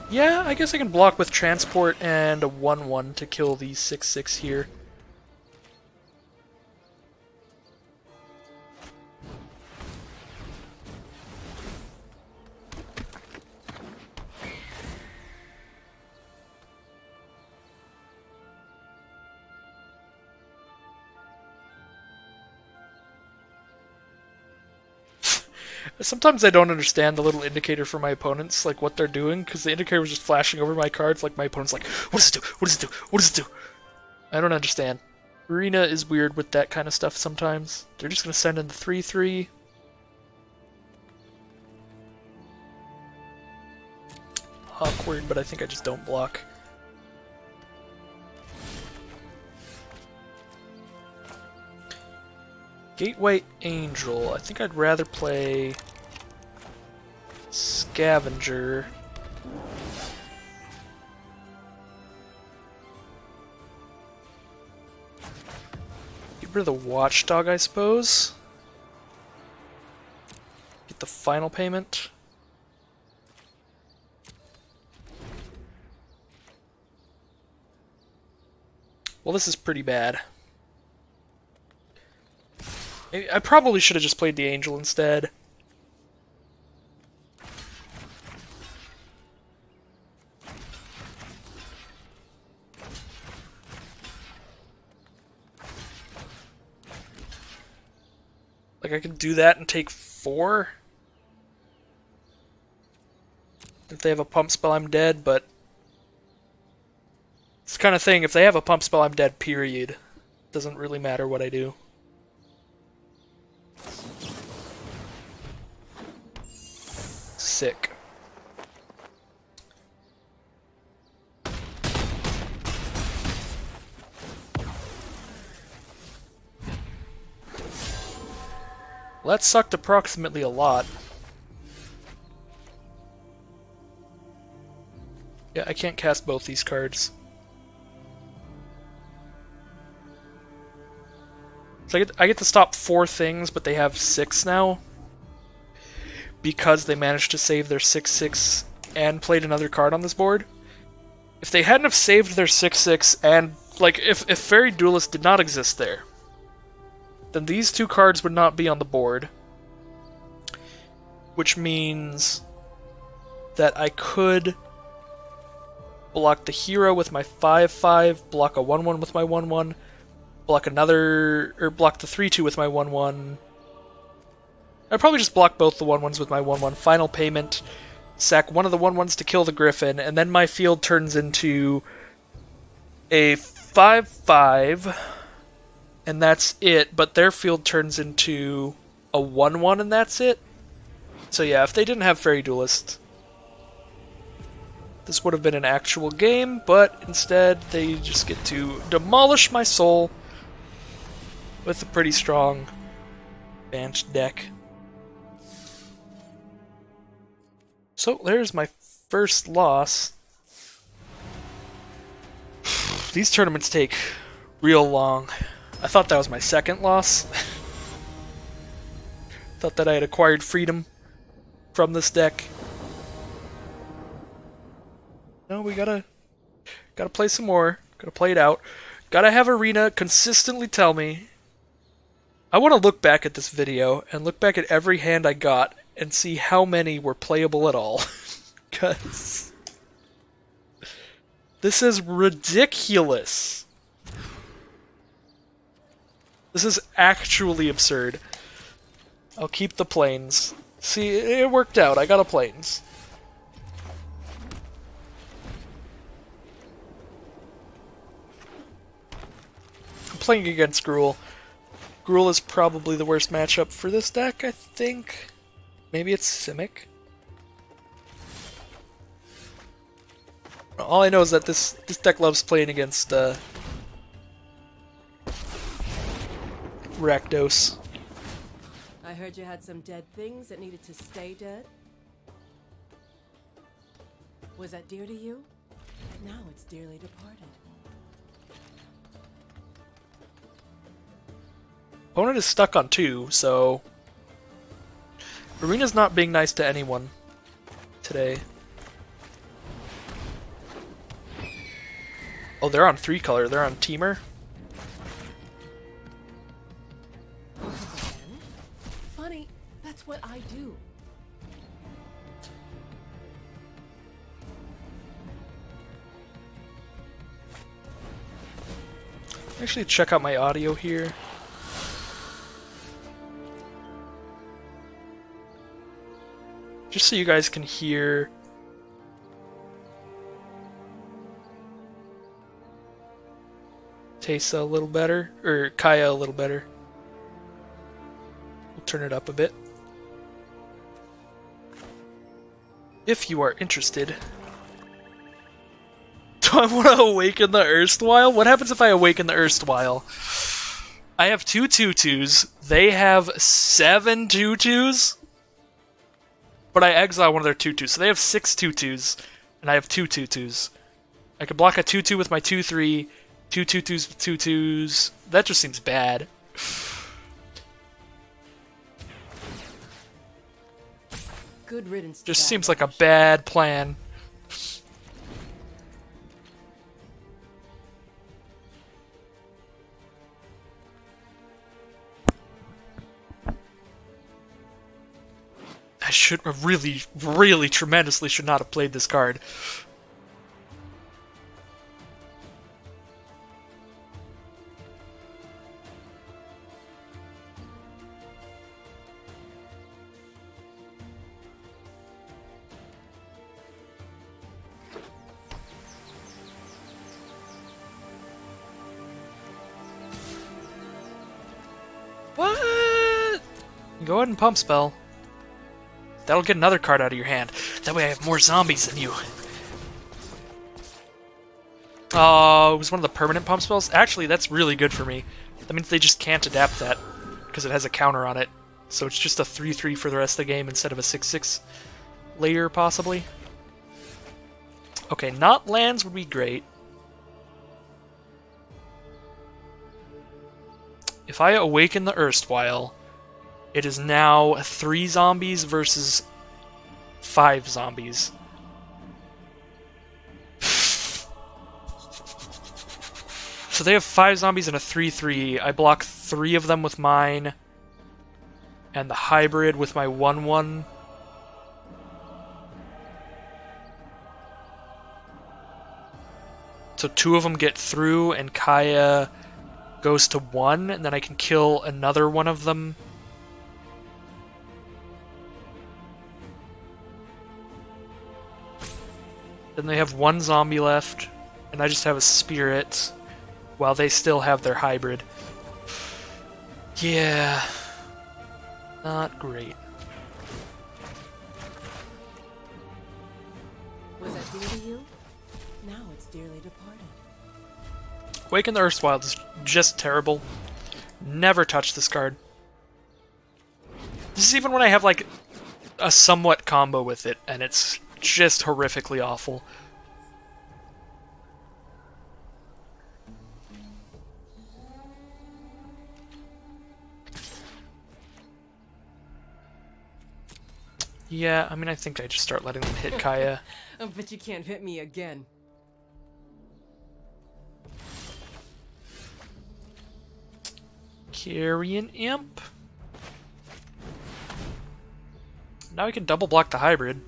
Yeah, I guess I can block with transport and a 1/1 to kill the 6/6 here. Sometimes I don't understand the little indicator for my opponents, like what they're doing, because the indicator was just flashing over my cards, like my opponent's like, what does it do? What does it do? What does it do? I don't understand. Arena is weird with that kind of stuff sometimes. They're just going to send in the 3/3. Awkward, but I think I just don't block. Gateway Angel. I think I'd rather play Scavenger. Get rid of the Watchdog, I suppose. Get the final payment. Well, this is pretty bad. I probably should have just played the Angel instead. Like, I could do that and take 4. If they have a pump spell, I'm dead, but it's the kind of thing, if they have a pump spell, I'm dead, period. Doesn't really matter what I do. Sick. Well, that sucked approximately a lot. Yeah, I can't cast both these cards. So I get to stop 4 things, but they have 6 now. Because they managed to save their 6/6 and played another card on this board. If they hadn't have saved their 6/6 and, like, if Fairy Duelist did not exist there, then these two cards would not be on the board. Which means that I could block the hero with my 5/5, block a 1/1 with my 1/1, block another, or block the 3/2 with my 1/1. I'd probably just block both the 1/1s with my 1/1. Final payment, sack one of the 1/1s to kill the Griffin, and then my field turns into a 5/5, and that's it, but their field turns into a 1/1 and that's it. So yeah, if they didn't have Fairy Duelist, this would have been an actual game, but instead they just get to demolish my soul with a pretty strong banished deck. So there's my first loss. These tournaments take real long. I thought that was my second loss. Thought that I had acquired freedom from this deck. No, we gotta play some more. Gotta play it out. Gotta have Arena consistently tell me. I want to look back at this video and look back at every hand I got and see how many were playable at all. Because this is ridiculous. This is actually absurd. I'll keep the planes. See, it worked out. I got a planes. I'm playing against Gruul. Gruul is probably the worst matchup for this deck, I think. Maybe it's Simic. All I know is that this deck loves playing against Rakdos. I heard you had some dead things that needed to stay dead. Was that dear to you? Now it's dearly departed. Opponent is stuck on 2, so Arena's not being nice to anyone today. Oh, they're on 3 color. They're on Teamer. Funny, that's what I do. Actually, check out my audio here. Just so you guys can hear Teysa a little better, or Kaya a little better. We'll turn it up a bit. If you are interested. Do I want to awaken the Erstwhile? What happens if I awaken the Erstwhile? I have 2 2/2s. They have 7 2/2s. But I exile one of their 2/2s. So they have 6 2/2s. And I have 2 2/2s. I could block a 2/2 with my 2/3. 2 2/2s with 2/2s. That just seems bad. Good riddance. Just seems like a bad plan. I should really tremendously should not have played this card. What? Go ahead and pump spell. That'll get another card out of your hand. That way I have more zombies than you. Oh, it was one of the permanent pump spells? Actually, that's really good for me. That means they just can't adapt that, because it has a counter on it. So it's just a 3/3 for the rest of the game instead of a 6/6 later, possibly. Okay, not lands would be great. If I awaken the Erstwhile, it is now 3 zombies versus 5 zombies. So they have 5 zombies and a 3/3. I block 3 of them with mine. And the hybrid with my 1/1. So 2 of them get through, and Kaya goes to 1, and then I can kill another one of them. Then they have 1 zombie left, and I just have a spirit, while they still have their hybrid. Yeah. Not great. Was that dear to you? Now it's dearly departed. Awaken the Earthwild is just terrible. Never touch this card. This is even when I have, like, a somewhat combo with it, and it's just horrifically awful. Yeah, I mean, I think I just start letting them hit Kaya. But you can't hit me again. Carrion Imp. Now we can double block the hybrid.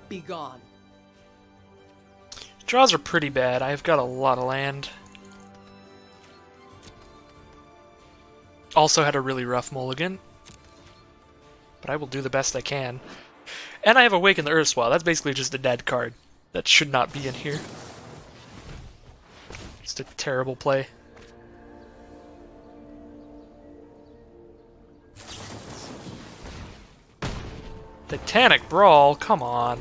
Be gone. Draws are pretty bad. I've got a lot of land. Also had a really rough mulligan. But I will do the best I can. And I have Awaken the Earthswell. That's basically just a dead card. That should not be in here. Just a terrible play. Titanic Brawl? Come on.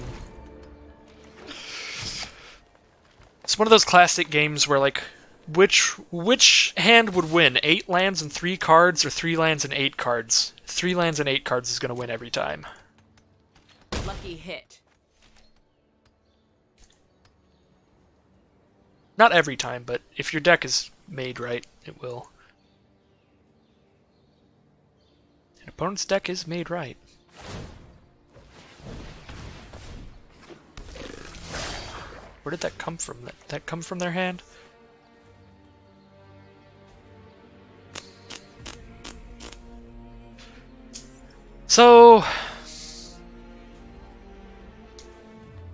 It's one of those classic games where, like, which hand would win? 8 lands and 3 cards, or 3 lands and 8 cards? 3 lands and 8 cards is going to win every time. Lucky hit. Not every time, but if your deck is made right, it will. An opponent's deck is made right. Where did that come from? That come from their hand? So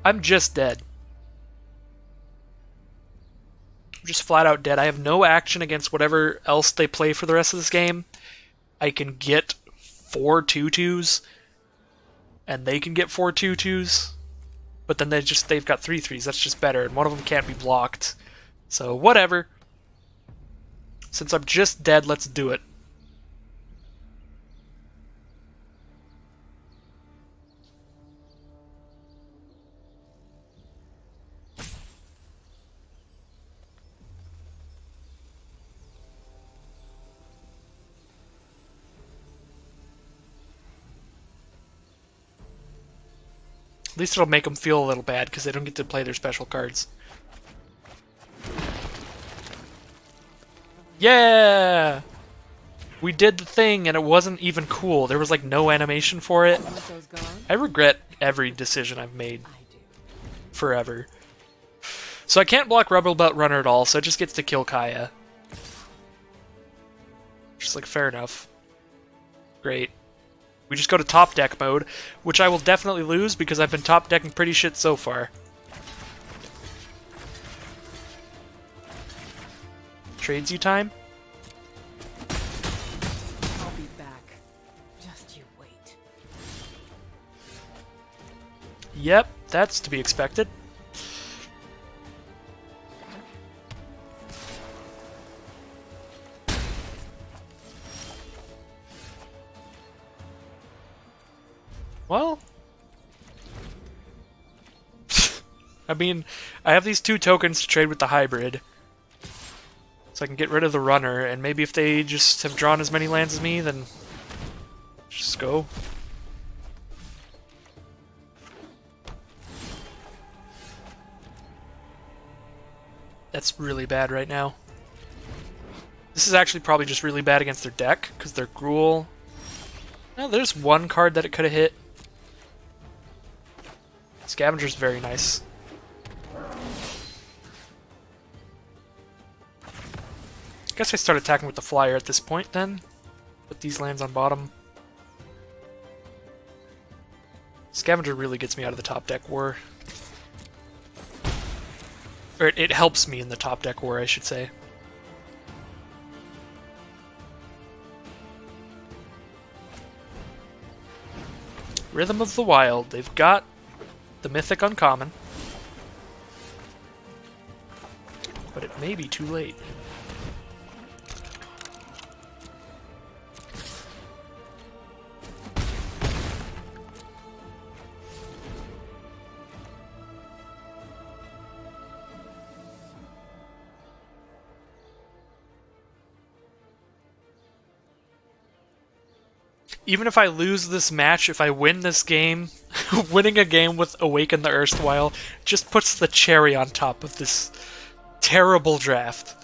I'm just dead. I'm just flat out dead. I have no action against whatever else they play for the rest of this game. I can get 4 2/2s, and they can get 4 2/2s. But then they've got 3/3s. That's just better, and one of them can't be blocked. So whatever. Since I'm just dead, let's do it. At least it'll make them feel a little bad because they don't get to play their special cards. Yeah! We did the thing and it wasn't even cool. There was like no animation for it. I regret every decision I've made. Forever. So I can't block Rebel Belt Runner at all, so it just gets to kill Kaya. Just like, fair enough. Great. We just go to top deck mode, which I will definitely lose because I've been top decking pretty shit so far. Trades you time? I'll be back. Just you wait. Yep, that's to be expected. Well, I mean, I have these 2 tokens to trade with the hybrid, so I can get rid of the runner, and maybe if they just have drawn as many lands as me, then just go. That's really bad right now. This is actually probably just really bad against their deck, because their Gruul... No, there's one card that it could have hit. Scavenger's very nice. I guess I start attacking with the flyer at this point then. Put these lands on bottom. Scavenger really gets me out of the top deck war. Or it helps me in the top deck war, I should say. Rhythm of the Wild. They've got the Mythic Uncommon. But it may be too late. Even if I lose this match, if I win this game, winning a game with Awaken the Erstwhile just puts the cherry on top of this terrible draft.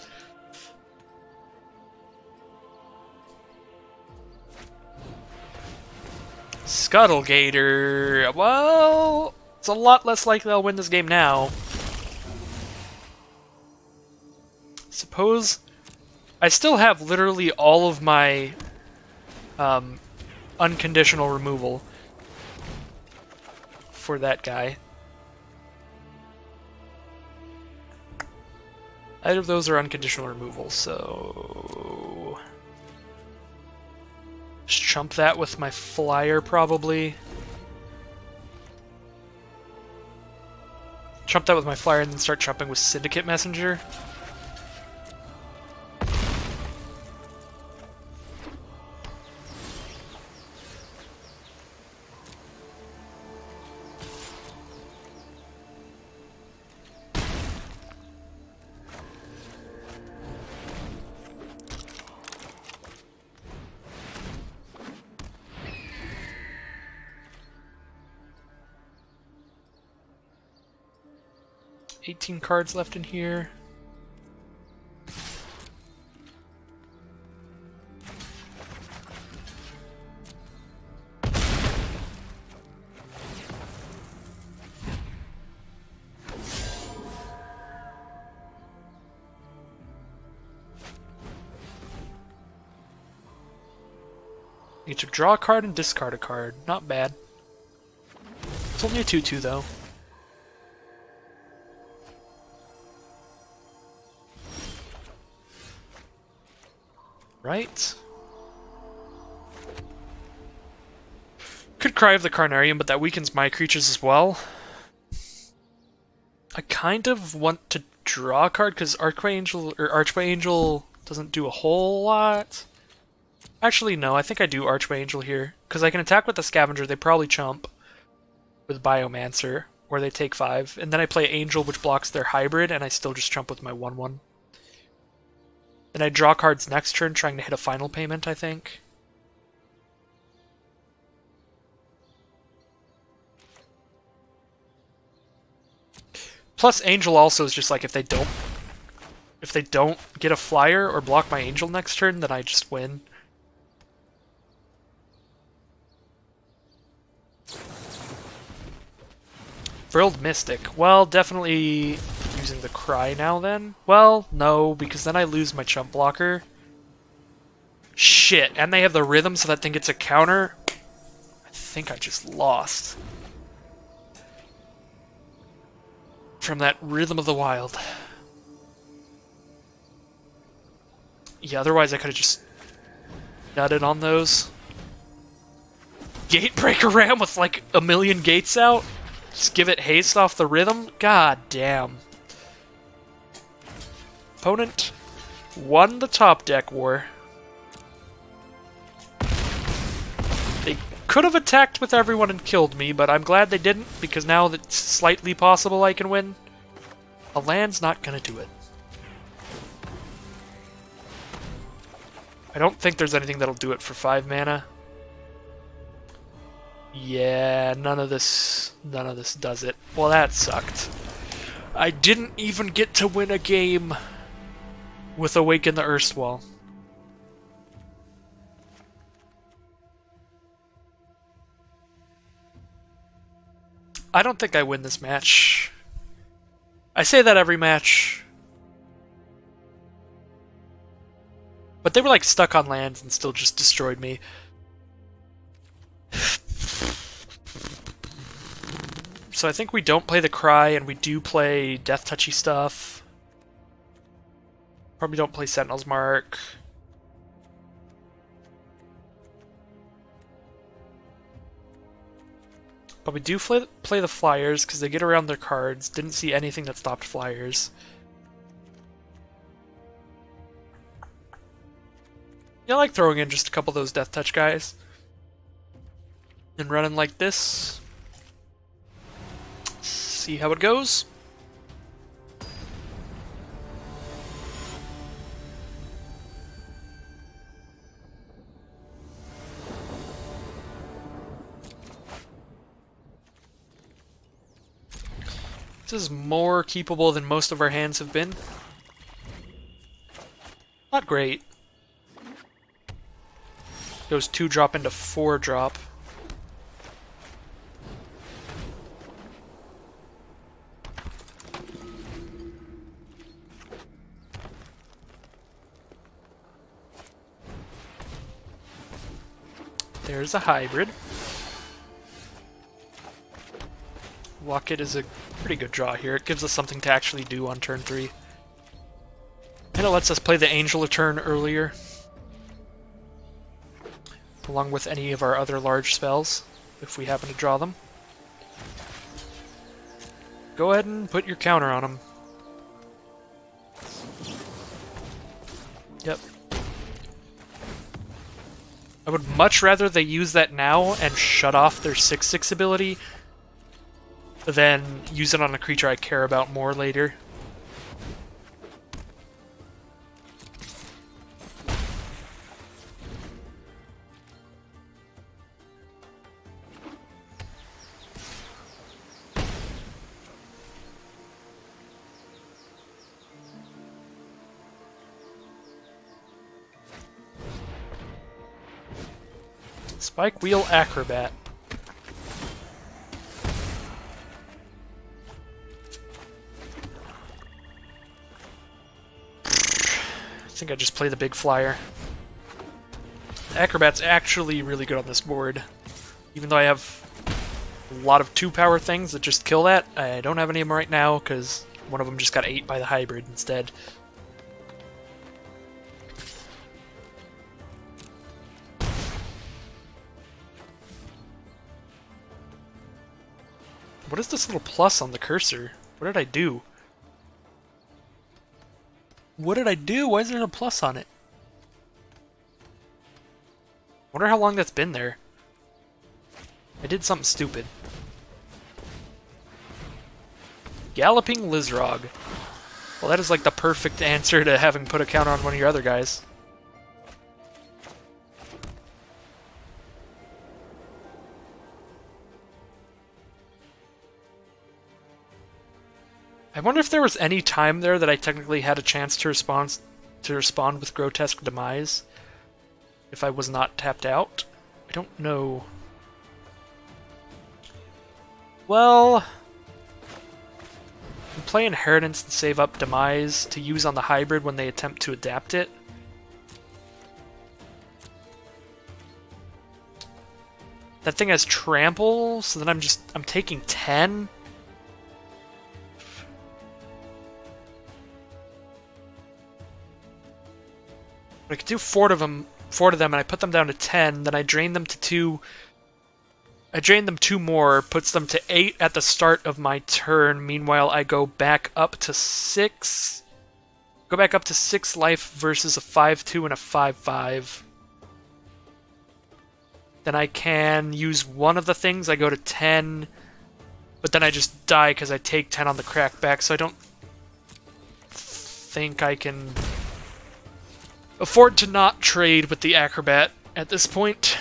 Scuttlegator. Well, it's a lot less likely I'll win this game now. Suppose I still have literally all of my unconditional removal for that guy. Either of those are unconditional removal, so... Just chump that with my flyer, probably. Chump that with my flyer and then start chumping with Syndicate Messenger. $18 cards left in here. You to draw a card and discard a card. Not bad. It's only a 2/2 though. Right. Could Cry of the Carnarium, but that weakens my creatures as well. I kind of want to draw a card because Archway Angel doesn't do a whole lot. Actually, no, I think I do Archway Angel here. Because I can attack with the Scavenger, they probably chump with Biomancer, where they take 5. And then I play Angel, which blocks their hybrid, and I still just chump with my 1/1. Then I draw cards next turn, trying to hit a final payment, I think. Plus, Angel also is just like if they don't get a flyer or block my Angel next turn, then I just win. Frilled Mystic. Well, definitely using the Cry now then. Well, no, because then I lose my chump blocker. Shit, and they have the Rhythm, so that thing gets a counter. I think I just lost. From that Rhythm of the Wild. Yeah, otherwise I could have just nutted on those. Gatebreaker Ram with like a million gates out? Just give it haste off the Rhythm? God damn. Opponent won the top deck war. They could have attacked with everyone and killed me, but I'm glad they didn't, because now it's slightly possible I can win. A land's not gonna do it. I don't think there's anything that'll do it for 5 mana. Yeah, none of this does it. Well, that sucked. I didn't even get to win a game with Awaken the Erstwall. I don't think I win this match. I say that every match. But they were like stuck on lands and still just destroyed me. So I think we don't play the Cry and we do play Death Touchy stuff. Probably don't play Sentinel's Mark. But we do play the Flyers because they get around their cards. Didn't see anything that stopped Flyers. Yeah, I like throwing in just a couple of those Death Touch guys. And running like this. See how it goes. This is more keepable than most of our hands have been. Not great. Goes 2-drop into 4-drop. There's a hybrid. Walk It is a pretty good draw here. It gives us something to actually do on turn 3. And it lets us play the Angel a turn earlier. Along with any of our other large spells, if we happen to draw them. Go ahead and put your counter on them. Yep. I would much rather they use that now and shut off their 6/6 ability than use it on a creature I care about more later. Spike Wheel Acrobat. I think I just play the big flyer. Acrobat's actually really good on this board. Even though I have a lot of 2-power things that just kill that, I don't have any of them right now because one of them just got 8 by the hybrid instead. What is this little plus on the cursor? What did I do? What did I do? Why is there a plus on it? Wonder how long that's been there. I did something stupid. Galloping Lizrog. Well, that is like the perfect answer to having put a counter on one of your other guys. I wonder if there was any time there that I technically had a chance to respond with Grotesque Demise if I was not tapped out. I don't know. Well, I can play Inheritance and save up Demise to use on the hybrid when they attempt to adapt it. That thing has Trample, so then I'm taking 10. I could do 4 of them, and I put them down to 10. Then I drain them to 2. I drain them 2 more, puts them to 8 at the start of my turn. Meanwhile, I go back up to 6. Go back up to 6 life versus a 5/2 and a 5/5. Then I can use one of the things. I go to 10, but then I just die because I take 10 on the crackback. So I don't think I can afford to not trade with the Acrobat at this point.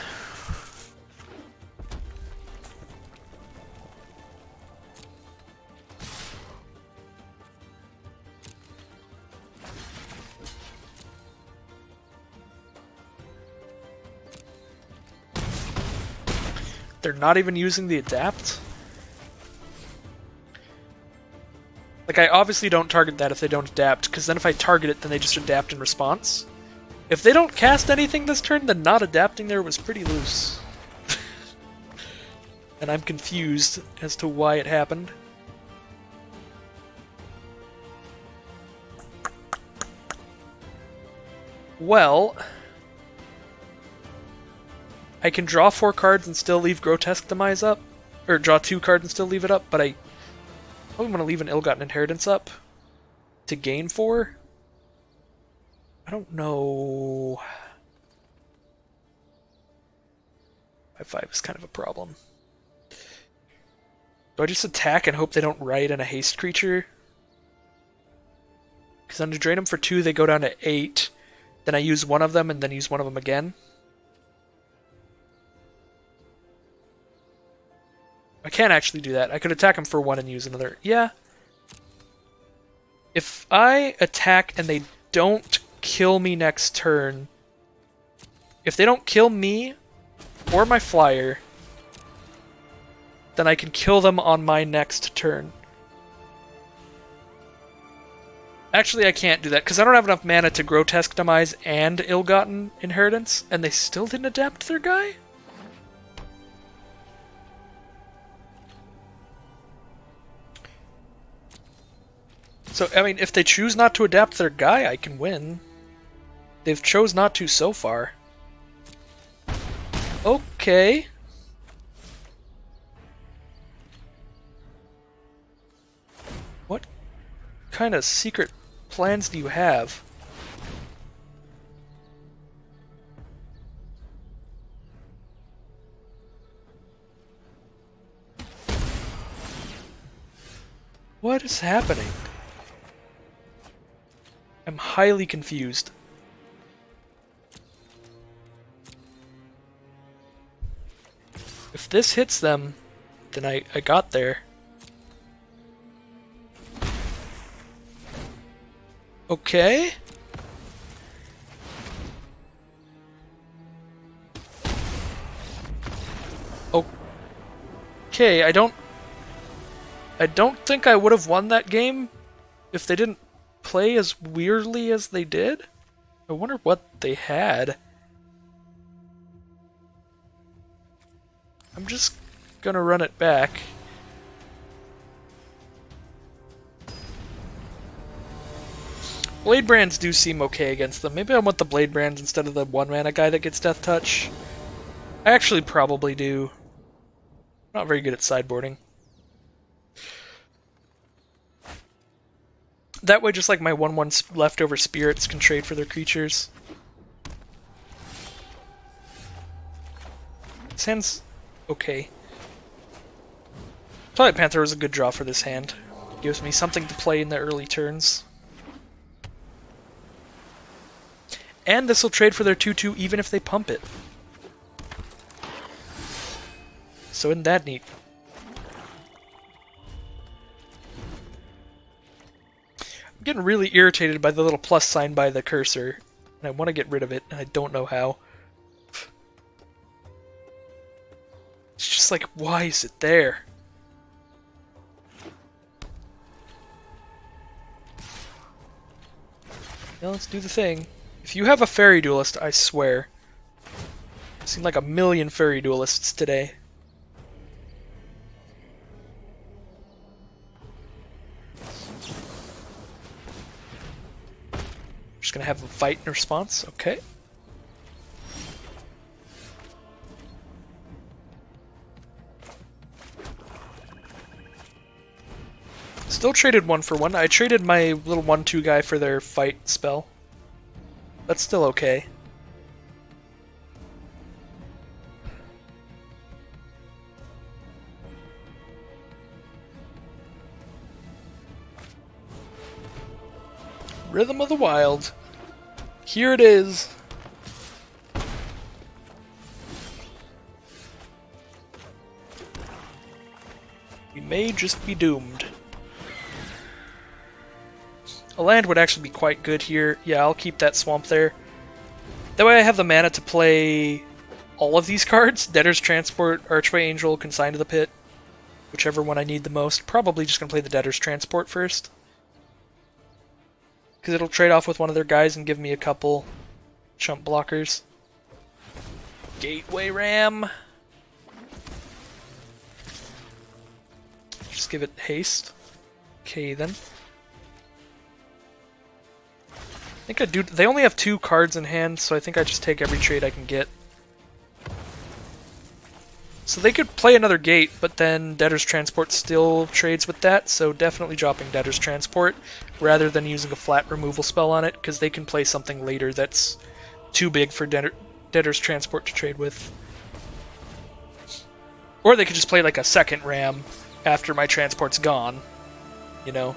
They're not even using the adapt? Like, I obviously don't target that if they don't adapt, because then if I target it, then they just adapt in response. If they don't cast anything this turn, then not adapting there was pretty loose. And I'm confused as to why it happened. Well, I can draw 4 cards and still leave Grotesque Demise up. Or draw 2 cards and still leave it up, but I probably want to leave an Ill-Gotten Inheritance up to gain 4. I don't know. 5/5 is kind of a problem. Do I just attack and hope they don't write in a haste creature? Because then to drain them for 2, they go down to 8. Then I use one of them and then use one of them again. I can't actually do that. I could attack them for 1 and use another. Yeah. If I attack and they don't kill me next turn, if they don't kill me or my flyer, then I can kill them on my next turn. Actually, I can't do that, because I don't have enough mana to Grotesque Demise and Ill-Gotten Inheritance, and they still didn't adapt their guy? So, I mean, if they choose not to adapt their guy, I can win. They've chose not to so far. Okay. What kind of secret plans do you have? What is happening? I'm highly confused. If this hits them, then I got there. Okay. Okay, I don't think I would have won that game if they didn't play as weirdly as they did. I wonder what they had. I'm just gonna run it back. Blade Brands do seem okay against them. Maybe I want the Blade Brands instead of the 1-mana guy that gets Death Touch. I actually probably do. I'm not very good at sideboarding. That way, just like my 1/1 leftover spirits can trade for their creatures. This hand's okay. Twilight Panther was a good draw for this hand. Gives me something to play in the early turns. And this will trade for their 2/2 even if they pump it. So isn't that neat? I'm getting really irritated by the little plus sign by the cursor, and I want to get rid of it, and I don't know how. It's just like, why is it there? Now let's do the thing. If you have a Fairy Duelist, I swear. I've seen like 1,000,000 Fairy Duelists today. Just gonna have a fight in response, okay. Still traded 1 for 1. I traded my little 1/2 guy for their fight spell. That's still okay. Rhythm of the Wild. Here it is. We may just be doomed. A land would actually be quite good here. Yeah, I'll keep that swamp there. That way I have the mana to play all of these cards. Debtor's Transport, Archway Angel, Consign to the Pit. Whichever one I need the most. Probably just going to play the Debtor's Transport first. Because it'll trade off with one of their guys and give me a couple chump blockers. Gateway Ram. Just give it haste. Okay then. I think I do. They only have 2 cards in hand, so I think I just take every trade I can get. So they could play another gate, but then Debtor's Transport still trades with that, so definitely dropping Debtor's Transport rather than using a flat removal spell on it, because they can play something later that's too big for Debtor's Transport to trade with. Or they could just play like a second ram after my transport's gone, you know.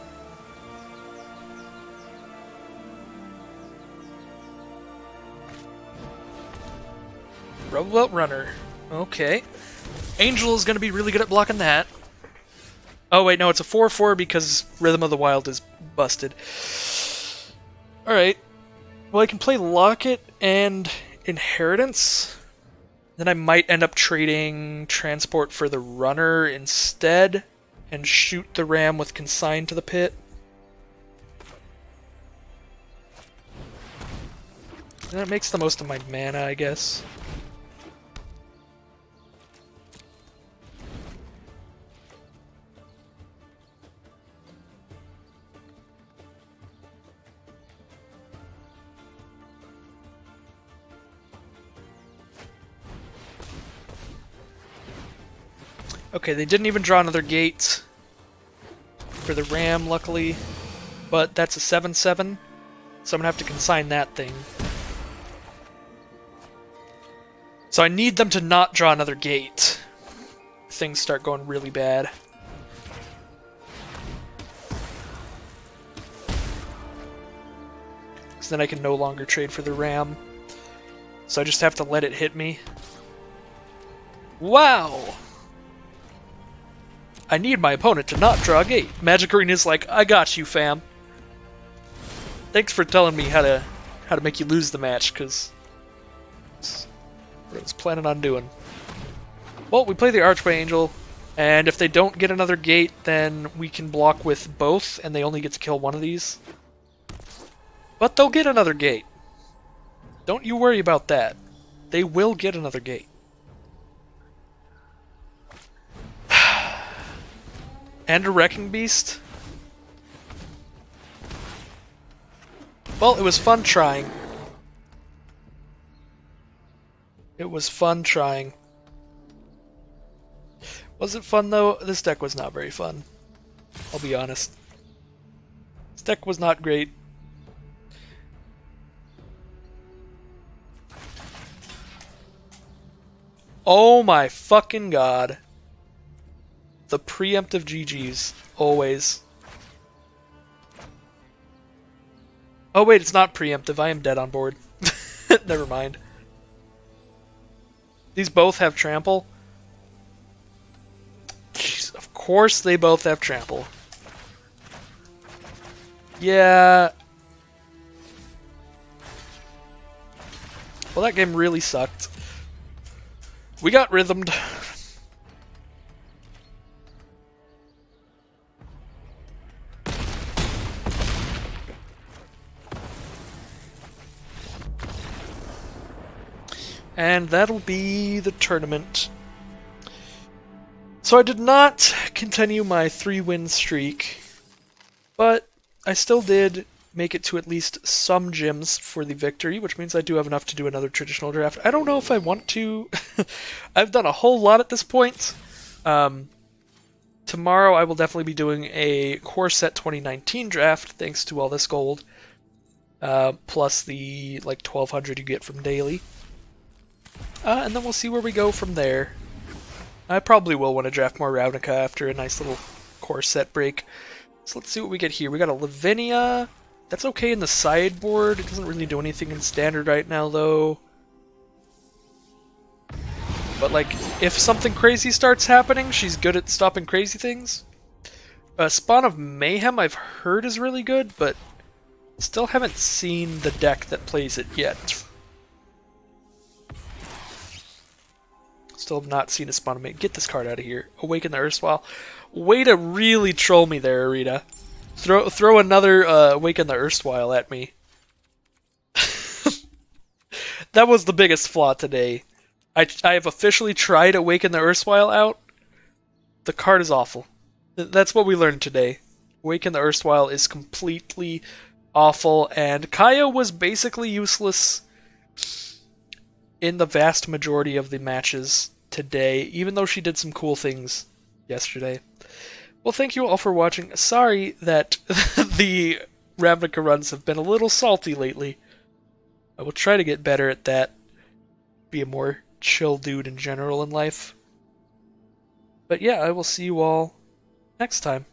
Rubble Runner. Okay. Angel is going to be really good at blocking that. Oh wait, no, it's a 4/4 because Rhythm of the Wild is busted. Alright. Well, I can play Locket and Inheritance. Then I might end up trading Transport for the Runner instead, and shoot the Ram with Consign to the Pit. And that makes the most of my mana, I guess. Okay, they didn't even draw another gate for the Ram, luckily, but that's a 7/7, so I'm gonna have to consign that thing. So I need them to not draw another gate. Things start going really bad. Because then I can no longer trade for the Ram. So I just have to let it hit me. Wow! I need my opponent to not draw a gate. Magic Arena's like, I got you, fam. Thanks for telling me how to make you lose the match, because that's what I was planning on doing. Well, we play the Archway Angel, and if they don't get another gate, then we can block with both, and they only get to kill one of these. But they'll get another gate. Don't you worry about that. They will get another gate. And a Wrecking Beast? Well, it was fun trying. It was fun trying. Was it fun, though? This deck was not very fun. I'll be honest. This deck was not great. Oh my fucking god. The preemptive GGs. Always. Oh wait, it's not preemptive. I am dead on board. Never mind. These both have trample. Jeez, of course they both have trample. Yeah. Well, that game really sucked. We got rhythmed. And that'll be the tournament. So I did not continue my 3-win streak, but I still did make it to at least some gems for the victory, which means I do have enough to do another traditional draft. I don't know if I want to. I've done a whole lot at this point. Tomorrow I will definitely be doing a Core Set 2019 draft, thanks to all this gold, plus the like 1200 you get from daily. And then we'll see where we go from there. I probably will want to draft more Ravnica after a nice little Core Set break. So let's see what we get here. We got a Lavinia. That's okay in the sideboard. It doesn't really do anything in standard right now, though. But, like, if something crazy starts happening, she's good at stopping crazy things. Spawn of Mayhem I've heard is really good, but still haven't seen the deck that plays it yet. Still have not seen a spawn mate. Get this card out of here. Awaken the Erstwhile. Way to really troll me there, Arita. Throw another Awaken the Erstwhile at me. That was the biggest flaw today. I have officially tried Awaken the Erstwhile out. The card is awful. That's what we learned today. Awaken the Erstwhile is completely awful, and Kaya was basically useless in the vast majority of the matches today, even though she did some cool things yesterday. Well, thank you all for watching. Sorry that the Ravnica runs have been a little salty lately. I will try to get better at that. Be a more chill dude in general in life. But yeah, I will see you all next time.